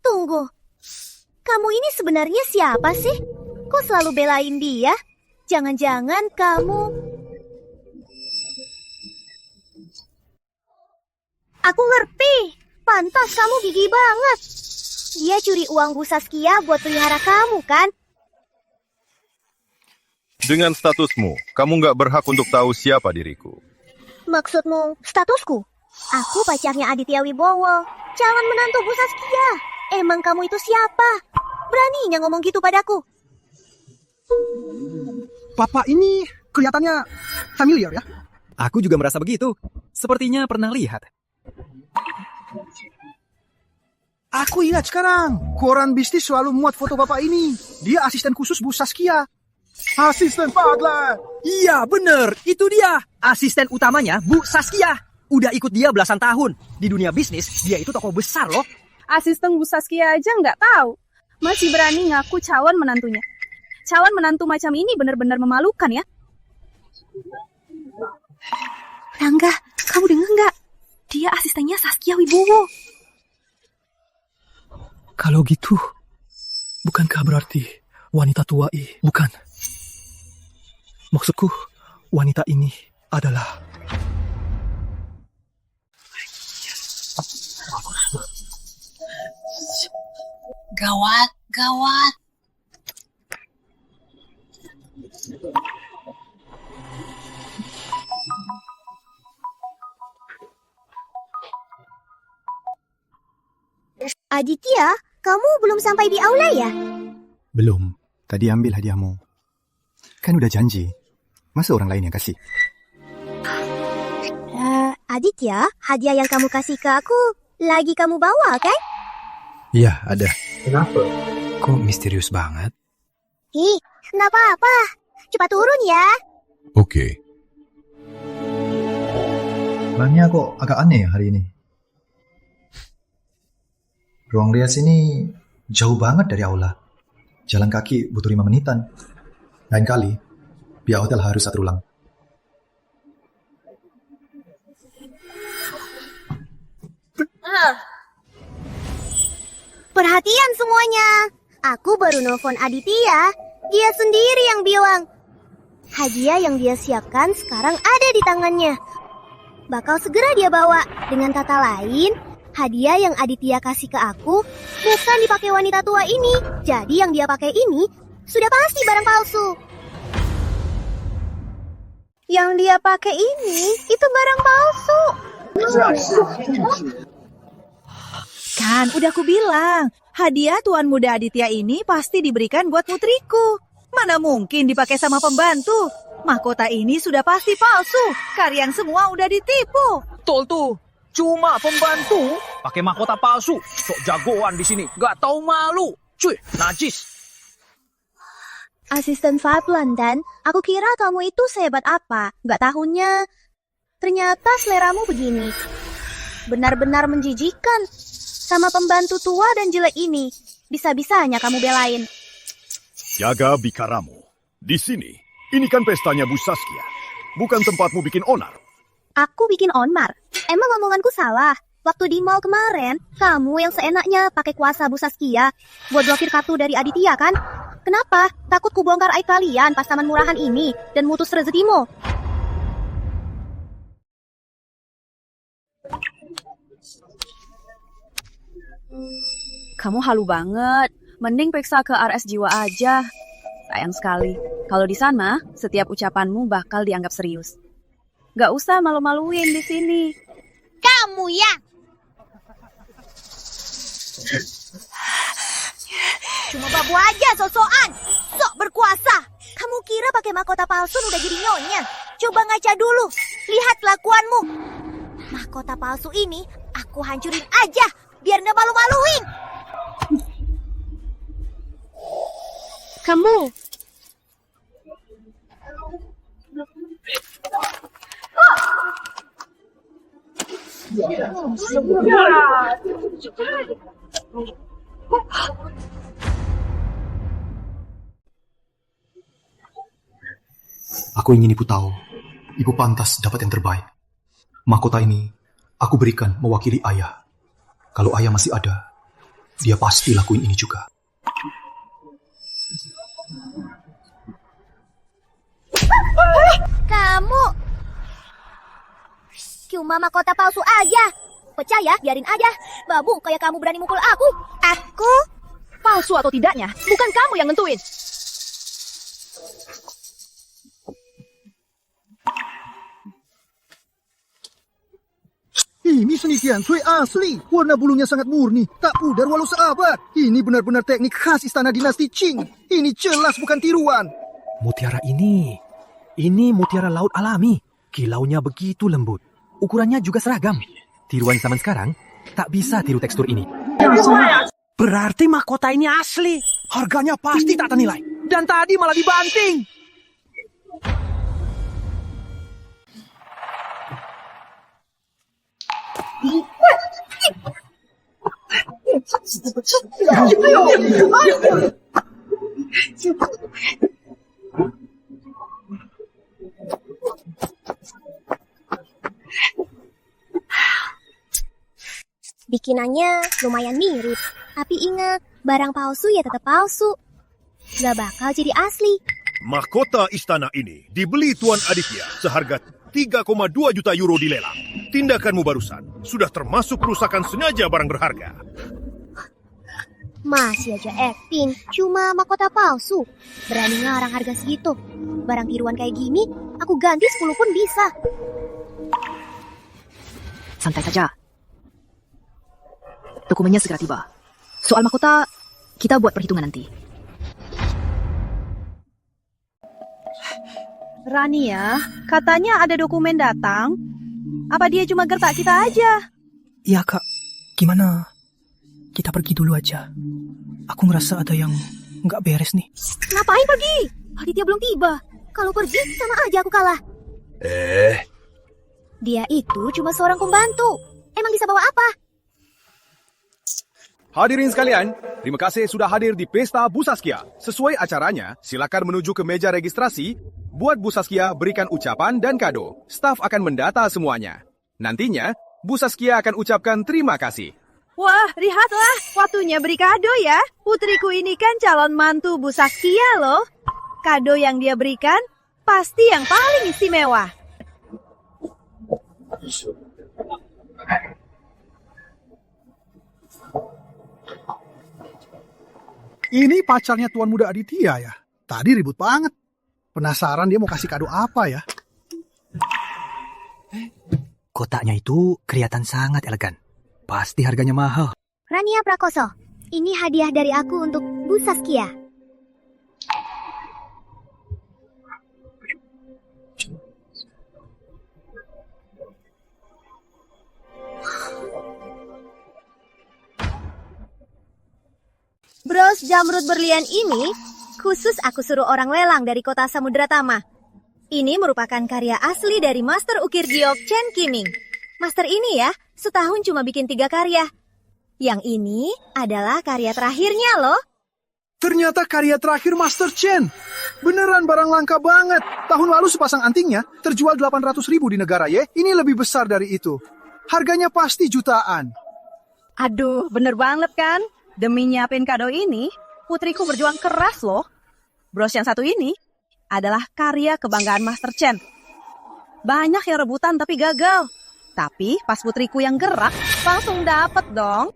Tunggu, kamu ini sebenarnya siapa sih? Kok selalu belain dia? Jangan-jangan kamu... Aku ngerti. Pantas kamu gigi banget. Dia curi uang Bu Saskia buat pelihara kamu, kan? Dengan statusmu, kamu nggak berhak untuk tahu siapa diriku. Maksudmu statusku? Aku pacarnya Aditya Wibowo, calon menantu Bu Saskia. Emang kamu itu siapa? Beraninya ngomong gitu padaku. Bapak ini kelihatannya familiar ya? Aku juga merasa begitu. Sepertinya pernah lihat. Aku ingat sekarang. Koran bisnis selalu muat foto bapak ini. Dia asisten khusus Bu Saskia. Asisten Fadlan. Iya, bener. Itu dia. Asisten utamanya Bu Saskia. Udah ikut dia belasan tahun. Di dunia bisnis, dia itu tokoh besar loh. Asisten Bu Saskia aja nggak tahu. Masih berani ngaku calon menantunya. Calon menantu macam ini benar-benar memalukan ya. Rangga, kamu dengar nggak? Dia asistennya Saskia Wibowo. Kalau gitu, bukankah berarti wanita tua ini? Bukan. Maksudku, wanita ini adalah... Gawat. Aditya, kamu belum sampai di aula ya? Belum. Tadi ambil hadiahmu. Kan udah janji. Masa orang lain yang kasih? Aditya, hadiah yang kamu kasih ke aku lagi kamu bawa, kan? Iya, ada. Kenapa? Kok misterius banget? Ih, kenapa apa? Cepat turun ya. Oke. Bannya kok agak aneh hari ini. Ruang rias ini jauh banget dari aula. Jalan kaki butuh 5 menitan. Lain kali, pihak hotel harus atur ulang. Perhatian semuanya. Aku baru nelfon Aditya. Dia sendiri yang bilang. Hadiah yang dia siapkan sekarang ada di tangannya. Bakal segera dia bawa. Dengan kata lain, hadiah yang Aditya kasih ke aku bukan dipakai wanita tua ini. Jadi yang dia pakai ini sudah pasti barang palsu. Yang dia pakai ini itu barang palsu. Kan, udah aku bilang, hadiah Tuan Muda Aditya ini pasti diberikan buat putriku. Mana mungkin dipakai sama pembantu? Mahkota ini sudah pasti palsu. Kalian semua udah ditipu. Betul tuh. Cuma pembantu pakai mahkota palsu. Sok jagoan di sini. Gak tahu malu. Cuy, najis. Asisten Fadlan, Dan. Aku kira kamu itu sehebat apa. Gak tahunya. Ternyata seleramu begini. Benar-benar menjijikan. Sama pembantu tua dan jelek ini. Bisa-bisanya kamu belain. Jaga bikaramu. Di sini, ini kan pestanya Bu Saskia. Bukan tempatmu bikin onar. Aku bikin onmar. Emang omonganku salah? Waktu di mall kemarin, kamu yang seenaknya pakai kuasa Bu Saskia buat blokir kartu dari Aditya kan? Kenapa? Takut ku bongkar aib kalian pas taman murahan ini dan mutus rezekimu? Kamu halu banget. Mending periksa ke RS Jiwa aja. Sayang sekali. Kalau di sana, setiap ucapanmu bakal dianggap serius. Gak usah malu-maluin di sini. Kamu ya? Cuma babu aja sok-sokan. Sok berkuasa. Kamu kira pakai mahkota palsu udah jadi nyonya? Coba ngaca dulu. Lihat kelakuanmu. Mahkota palsu ini aku hancurin aja. Biar gak malu-maluin. Kamu. Aku ingin ibu tahu, ibu pantas dapat yang terbaik. Mahkota ini aku berikan mewakili ayah. Kalau ayah masih ada, dia pasti lakuin ini juga. Kamu cuma mahkota palsu aja. Percaya, biarin aja. Babu kayak kamu berani mukul aku. Aku? Palsu atau tidaknya, bukan kamu yang nentuin. Ini seni Tianshui asli. Warna bulunya sangat murni. Tak pudar walau seabad. Ini benar-benar teknik khas istana dinasti Qing. Ini jelas bukan tiruan. Mutiara ini mutiara laut alami. Kilaunya begitu lembut. Ukurannya juga seragam. Tiruan zaman sekarang tak bisa tiru tekstur ini. Berarti mahkota ini asli. Harganya pasti tak ternilai. Dan tadi malah dibanting. Bikinannya lumayan mirip. Tapi ingat, barang palsu ya tetap palsu. Gak bakal jadi asli. Mahkota istana ini dibeli Tuan Aditya seharga 3,2 juta euro di lelang. Tindakanmu barusan sudah termasuk perusakan sengaja barang berharga. Masih aja acting, cuma mahkota palsu. Berani ngarang harga segitu. Barang tiruan kayak gini, aku ganti 10 pun bisa. Santai saja. Dokumennya segera tiba. Soal mahkota, kita buat perhitungan nanti. Rania, katanya ada dokumen datang. Apa dia cuma gertak kita aja? Ya kak, gimana? Kita pergi dulu aja. Aku ngerasa ada yang nggak beres nih. Ngapain pergi? Aditya belum tiba. Kalau pergi, sama aja aku kalah. Dia itu cuma seorang pembantu. Emang bisa bawa apa? Hadirin sekalian, terima kasih sudah hadir di Pesta Bu Saskia. Sesuai acaranya, silakan menuju ke meja registrasi. Buat Bu Saskia berikan ucapan dan kado. Staf akan mendata semuanya. Nantinya, Bu Saskia akan ucapkan terima kasih. Wah, lihatlah, waktunya beri kado ya. Putriku ini kan calon mantu Bu Saskia loh. Kado yang dia berikan pasti yang paling istimewa. Ini pacarnya Tuan Muda Aditya ya? Tadi ribut banget. Penasaran dia mau kasih kado apa ya? Kotaknya itu kelihatan sangat elegan. Pasti harganya mahal. Rania Prakoso, ini hadiah dari aku untuk Bu Saskia. Bros jamrut berlian ini khusus aku suruh orang lelang dari kota Samudra Tama. Ini merupakan karya asli dari Master Ukir Giok Chen Qiming. Master ini ya, setahun cuma bikin 3 karya. Yang ini adalah karya terakhirnya loh. Ternyata karya terakhir Master Chen. Beneran barang langka banget. Tahun lalu sepasang antingnya terjual 800.000 di negara ye. Ini lebih besar dari itu. Harganya pasti jutaan. Aduh, bener banget kan? Demi nyiapin kado ini, putriku berjuang keras loh. Bros yang satu ini adalah karya kebanggaan Master Chen. Banyak yang rebutan tapi gagal. Tapi pas putriku yang gerak, langsung dapet dong.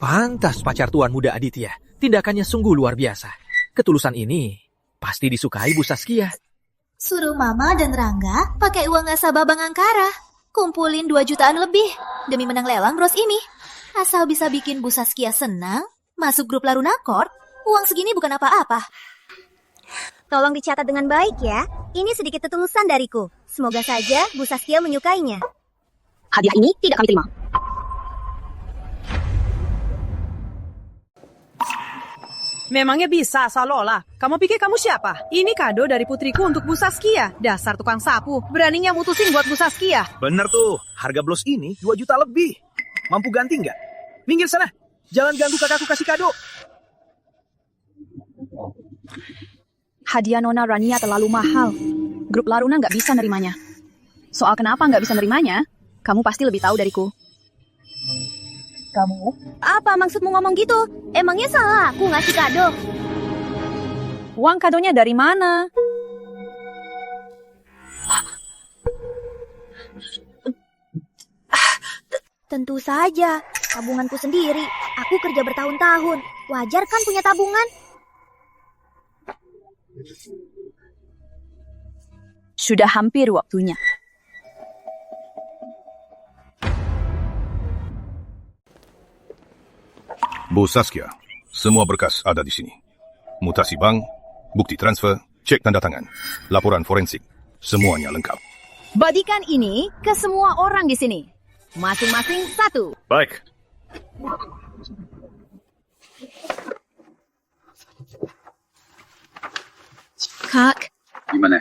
Pantas pacar Tuan Muda Aditya. Tindakannya sungguh luar biasa. Ketulusan ini pasti disukai Bu Saskia. Suruh Mama dan Rangga pakai uang nasabah Bank Angkara. Kumpulin 2 jutaan lebih demi menang lelang bros ini. Asal bisa bikin Bu Saskia senang, masuk grup Laruna Court, uang segini bukan apa-apa. Tolong dicatat dengan baik ya. Ini sedikit ketulusan dariku. Semoga saja Bu Saskia menyukainya. Hadiah ini tidak kami terima. Memangnya bisa, Salola? Kamu pikir kamu siapa? Ini kado dari putriku untuk Bu Saskia. Dasar tukang sapu, beraninya mutusin buat Bu Saskia. Bener tuh, harga blos ini 2 juta lebih. Mampu ganti nggak? Minggir sana, jangan ganggu kakakku kasih kado. Hadiah Nona Rania terlalu mahal. Grup Laruna nggak bisa nerimanya. Soal kenapa nggak bisa nerimanya, kamu pasti lebih tahu dariku. Kamu? Apa maksudmu ngomong gitu? Emangnya salah aku ngasih kado? Uang kadonya dari mana? Tentu saja, tabunganku sendiri. Aku kerja bertahun-tahun. Wajar kan punya tabungan? Sudah hampir waktunya. Bu Saskia, semua berkas ada di sini. Mutasi bank, bukti transfer, cek tanda tangan, laporan forensik, semuanya lengkap. Bagikan ini ke semua orang di sini. Masing-masing 1. Baik. Kak. Gimana?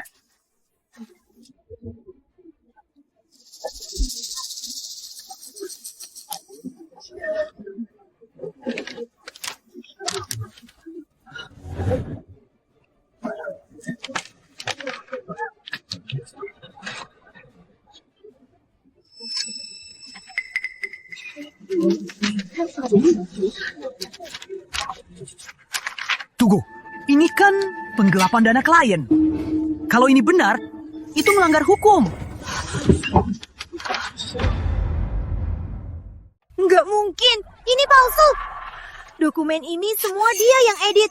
Tunggu, ini kan penggelapan dana klien. Kalau ini benar, itu melanggar hukum. Nggak mungkin, ini palsu. Dokumen ini semua dia yang edit.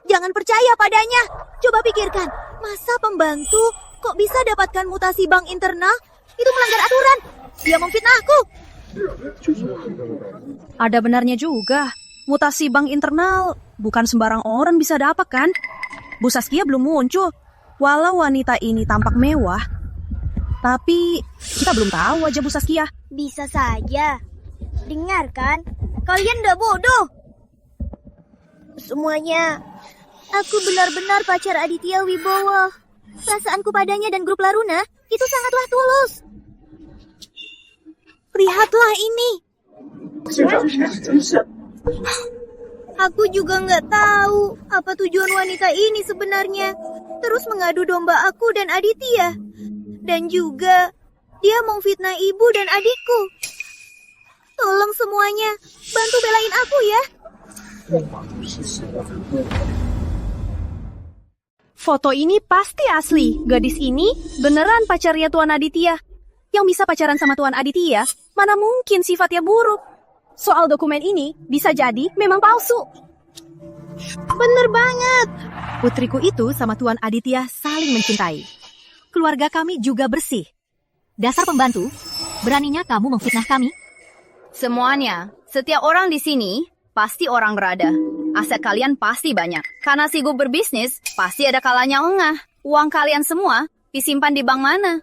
Jangan percaya padanya. Coba pikirkan, masa pembantu kok bisa dapatkan mutasi bank internal? Itu melanggar aturan. Dia memfitnah aku. Ada benarnya juga. Mutasi bank internal bukan sembarang orang bisa dapat kan? Bu Saskia belum muncul. Walau wanita ini tampak mewah, tapi kita belum tahu wajah Bu Saskia. Bisa saja. Dengarkan, kalian udah bodoh. Semuanya, aku benar-benar pacar Aditya Wibowo. Perasaanku padanya dan grup Laruna itu sangatlah tulus. Lihatlah ini. Aku juga nggak tahu apa tujuan wanita ini sebenarnya. Terus mengadu domba aku dan Aditya. Dan juga dia memfitnah ibu dan adikku. Tolong semuanya, bantu belain aku ya. Foto ini pasti asli. Gadis ini beneran pacarnya Tuan Aditya. Yang bisa pacaran sama Tuan Aditya, mana mungkin sifatnya buruk. Soal dokumen ini bisa jadi memang palsu. Bener banget. Putriku itu sama Tuan Aditya saling mencintai. Keluarga kami juga bersih. Dasar pembantu, beraninya kamu memfitnah kami? Semuanya, setiap orang di sini pasti orang berada. Aset kalian pasti banyak. Karena sibuk berbisnis, pasti ada kalanya lengah. Uang kalian semua disimpan di bank mana?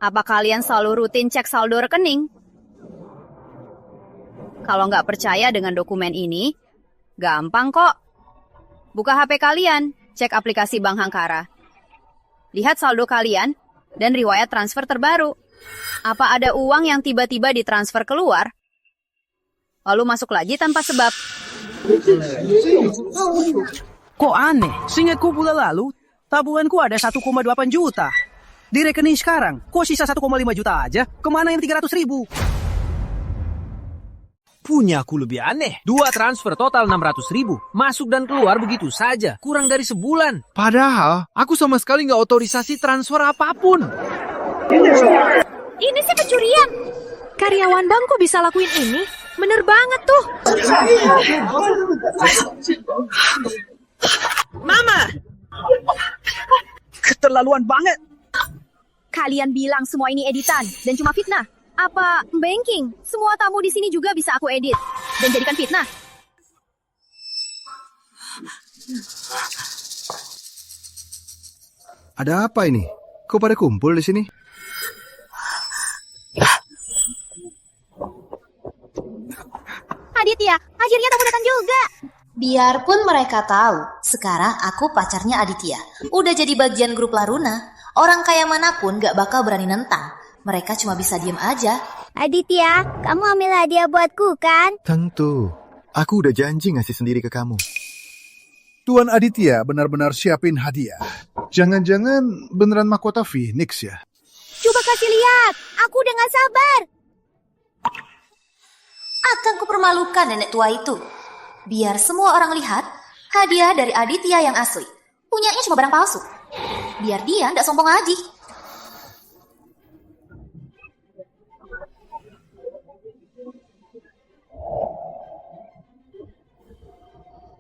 Apa kalian selalu rutin cek saldo rekening? Kalau nggak percaya dengan dokumen ini, gampang kok. Buka HP kalian, cek aplikasi Bank Hangkara. Lihat saldo kalian dan riwayat transfer terbaru. Apa ada uang yang tiba-tiba ditransfer keluar, lalu masuk lagi tanpa sebab? Kok aneh? Seingatku bulan lalu, tabunganku ada 1,8 juta. Di rekening sekarang, kok sisa 1,5 juta aja? Kemana yang 300.000? Punya aku lebih aneh. 2 transfer total 600.000. Masuk dan keluar begitu saja. Kurang dari sebulan. Padahal, aku sama sekali nggak otorisasi transfer apapun. Ini sih pencurian. Karyawan bank kok bisa lakuin ini? Bener banget tuh. Mama! Keterlaluan banget. Kalian bilang semua ini editan dan cuma fitnah. Apa banking? Semua tamu di sini juga bisa aku edit dan jadikan fitnah. Ada apa ini? Kok pada kumpul di sini? Aditya, akhirnya kamu datang juga. Biarpun mereka tahu, sekarang aku pacarnya Aditya. Udah jadi bagian grup Laruna. Orang kaya manapun gak bakal berani nentang. Mereka cuma bisa diem aja. Aditya, kamu ambil hadiah buatku kan? Tentu. Aku udah janji ngasih sendiri ke kamu. Tuan Aditya benar-benar siapin hadiah. Jangan-jangan beneran mahkota Phoenix ya? Coba kasih lihat, aku udah gak sabar. Akan kupermalukan nenek tua itu. Biar semua orang lihat hadiah dari Aditya yang asli. Punyanya cuma barang palsu. Biar dia nggak sombong lagi.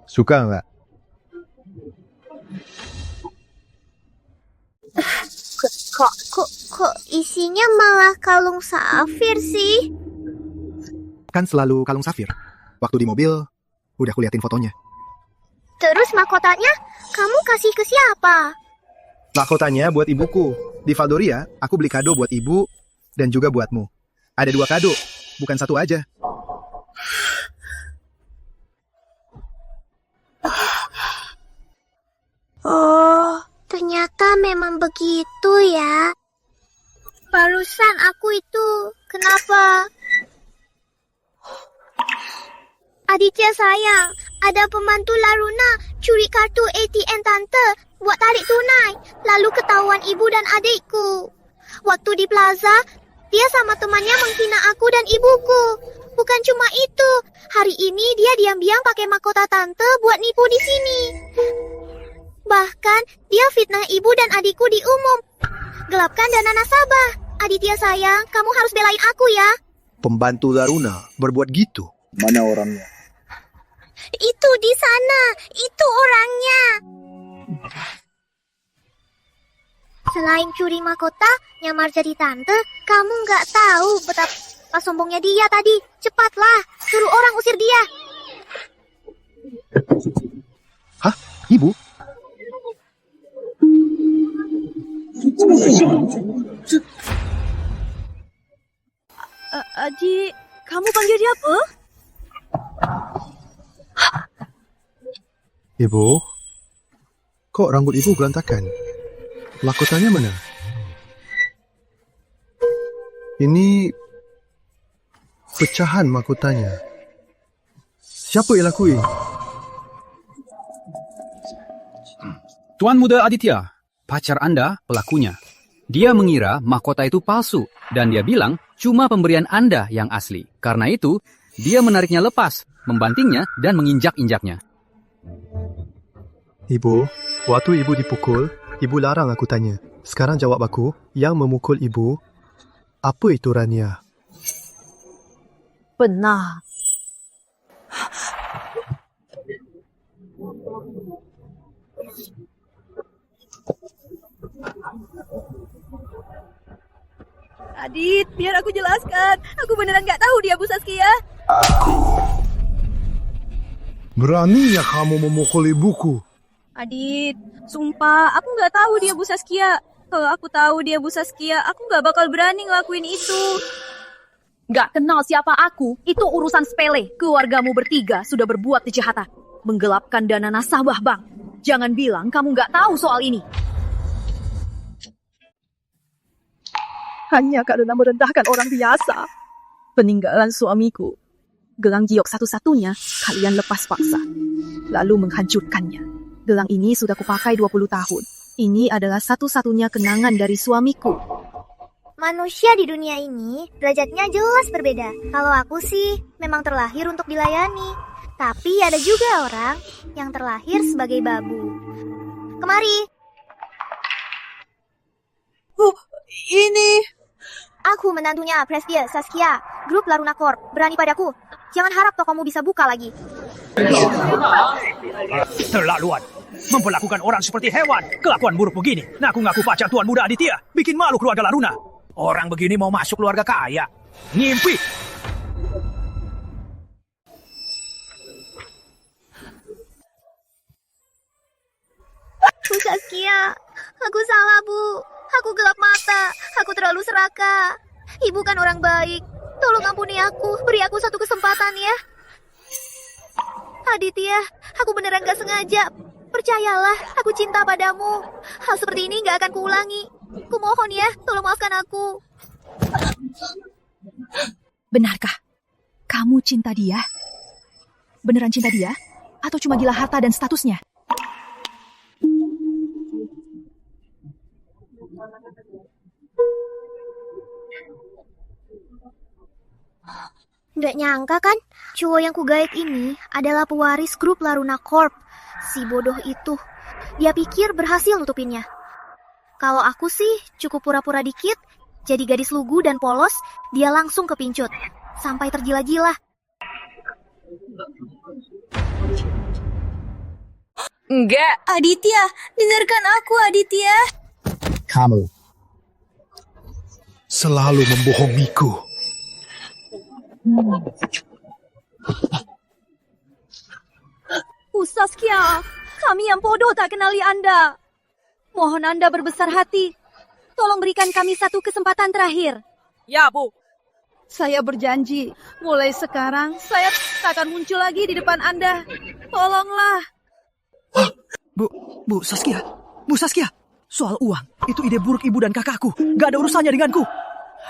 Suka nggak? Kok isinya malah kalung safir sih? Kan selalu kalung safir. Waktu di mobil, udah kuliatin fotonya. Terus mahkotanya, kamu kasih ke siapa? Mahkotanya buat ibuku. Di Valdoria, aku beli kado buat ibu dan juga buatmu. Ada 2 kado, bukan 1 aja. Oh, ternyata memang begitu ya. Barusan aku itu, kenapa? Aditya sayang, ada pembantu Laruna curi kartu ATM tante buat tarik tunai, lalu ketahuan ibu dan adikku. Waktu di plaza, dia sama temannya menghina aku dan ibuku. Bukan cuma itu, hari ini dia diam-diam pakai mahkota tante buat nipu di sini. Bahkan dia fitnah ibu dan adikku di umum. Gelapkan dana nasabah. Aditya sayang, kamu harus belain aku ya. Pembantu Laruna berbuat gitu. Mana orangnya? Itu di sana, itu orangnya. Selain curi mahkota, nyamar jadi tante, kamu nggak tahu betapa sombongnya dia tadi. Cepatlah, suruh orang usir dia. Hah? Ibu? Aji, kamu panggil dia apa? Ibu? Kok rambut ibu berantakan? Mahkotanya mana? Ini pecahan mahkotanya. Siapa yang lakuin? Tuan Muda Aditya, pacar Anda pelakunya. Dia mengira mahkota itu palsu, dan dia bilang cuma pemberian Anda yang asli. Karena itu, dia menariknya lepas, membantingnya, dan menginjak-injaknya. Ibu, waktu ibu dipukul, ibu larang aku tanya. Sekarang jawab aku, yang memukul ibu, apa itu Rania? Benar. Adit, biar aku jelaskan. Aku beneran nggak tahu dia Bu Saskia. Beraninya kamu memukul ibuku. Adit, sumpah aku nggak tahu dia Bu Saskia. Kalau aku tahu dia Bu Saskia, aku nggak bakal berani ngelakuin itu. Nggak kenal siapa aku, itu urusan sepele. Keluargamu bertiga sudah berbuat kejahatan. Menggelapkan dana nasabah bank. Jangan bilang kamu nggak tahu soal ini. Hanya karena merendahkan orang biasa. Peninggalan suamiku. Gelang giok satu-satunya kalian lepas paksa. Lalu menghancurkannya. Gelang ini sudah kupakai 20 tahun. Ini adalah satu-satunya kenangan dari suamiku. Manusia di dunia ini derajatnya jelas berbeda. Kalau aku sih memang terlahir untuk dilayani. Tapi ada juga orang yang terlahir sebagai babu. Kemari. Ini... Aku menantunya Prestia Saskia, grup Laruna Corp. Berani padaku. Jangan harap tokomu bisa buka lagi. Terlaluan. Memperlakukan orang seperti hewan. Kelakuan buruk begini. Ngaku-ngaku pacar Tuan Muda Aditya. Bikin malu keluarga Laruna. Orang begini mau masuk keluarga kaya. Ngimpi. Bu Saskia, aku salah, Bu. Aku gelap mata. Aku terlalu serakah. Ibu kan orang baik. Tolong ampuni aku. Beri aku satu kesempatan ya. Aditya, aku beneran gak sengaja. Percayalah, aku cinta padamu. Hal seperti ini gak akan kuulangi. Kumohon ya, tolong maafkan aku. Benarkah? Kamu cinta dia? Beneran cinta dia? Atau cuma gila harta dan statusnya? Nggak nyangka kan, cowok yang kugaet ini adalah pewaris grup Laruna Corp. Si bodoh itu. Dia pikir berhasil nutupinnya. Kalau aku sih cukup pura-pura dikit, jadi gadis lugu dan polos, dia langsung kepincut. Sampai tergila-gila. Enggak. Aditya, dengarkan aku Aditya. Kamu selalu membohongiku. Bu Saskia, kami yang bodoh tak kenali Anda. Mohon Anda berbesar hati. Tolong berikan kami satu kesempatan terakhir. Ya, Bu. Saya berjanji, mulai sekarang saya tak akan muncul lagi di depan Anda. Tolonglah. Bu Saskia. Bu Saskia. Soal uang, itu ide buruk ibu dan kakakku. Gak ada urusannya denganku.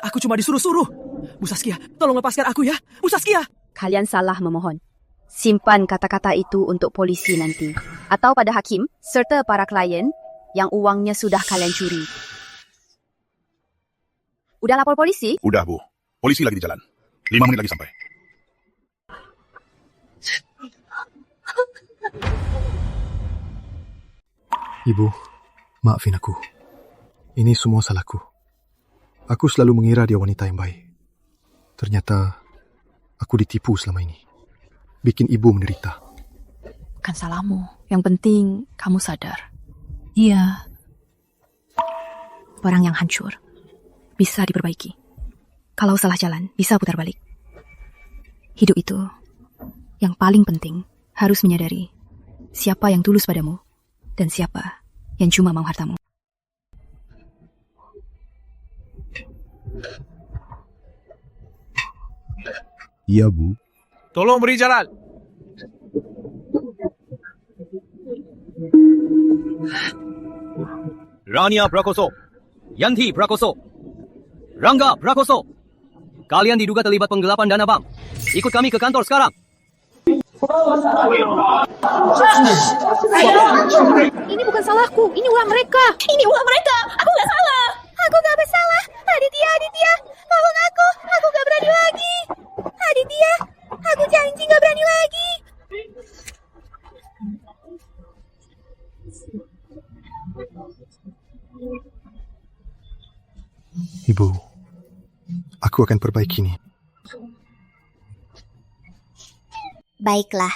Aku cuma disuruh-suruh. Bu Saskia, tolong lepaskan aku ya. Bu Saskia. Kalian salah memohon. Simpan kata-kata itu untuk polisi nanti. Atau pada hakim, serta para klien yang uangnya sudah kalian curi. Udah lapor polisi? Udah, Bu. Polisi lagi di jalan. 5 menit lagi sampai. Ibu, maafin aku. Ini semua salahku. Aku selalu mengira dia wanita yang baik. Ternyata aku ditipu selama ini. Bikin ibu menderita. Bukan salahmu. Yang penting kamu sadar. Iya. Barang yang hancur bisa diperbaiki. Kalau salah jalan, bisa putar balik. Hidup itu yang paling penting harus menyadari siapa yang tulus padamu dan siapa yang cuma mau hartamu. Iya, Bu. Tolong beri jalan. Rania Prakoso, Yanti Prakoso, Rangga Prakoso. Kalian diduga terlibat penggelapan dana bank. Ikut kami ke kantor sekarang. Ini bukan salahku, ini ulah mereka. Ini ulah mereka, aku nggak salah. Aku gak bersalah. Aditya, tolong aku gak berani lagi. Aditya, aku janji gak berani lagi. Ibu, aku akan perbaiki ini. Baiklah.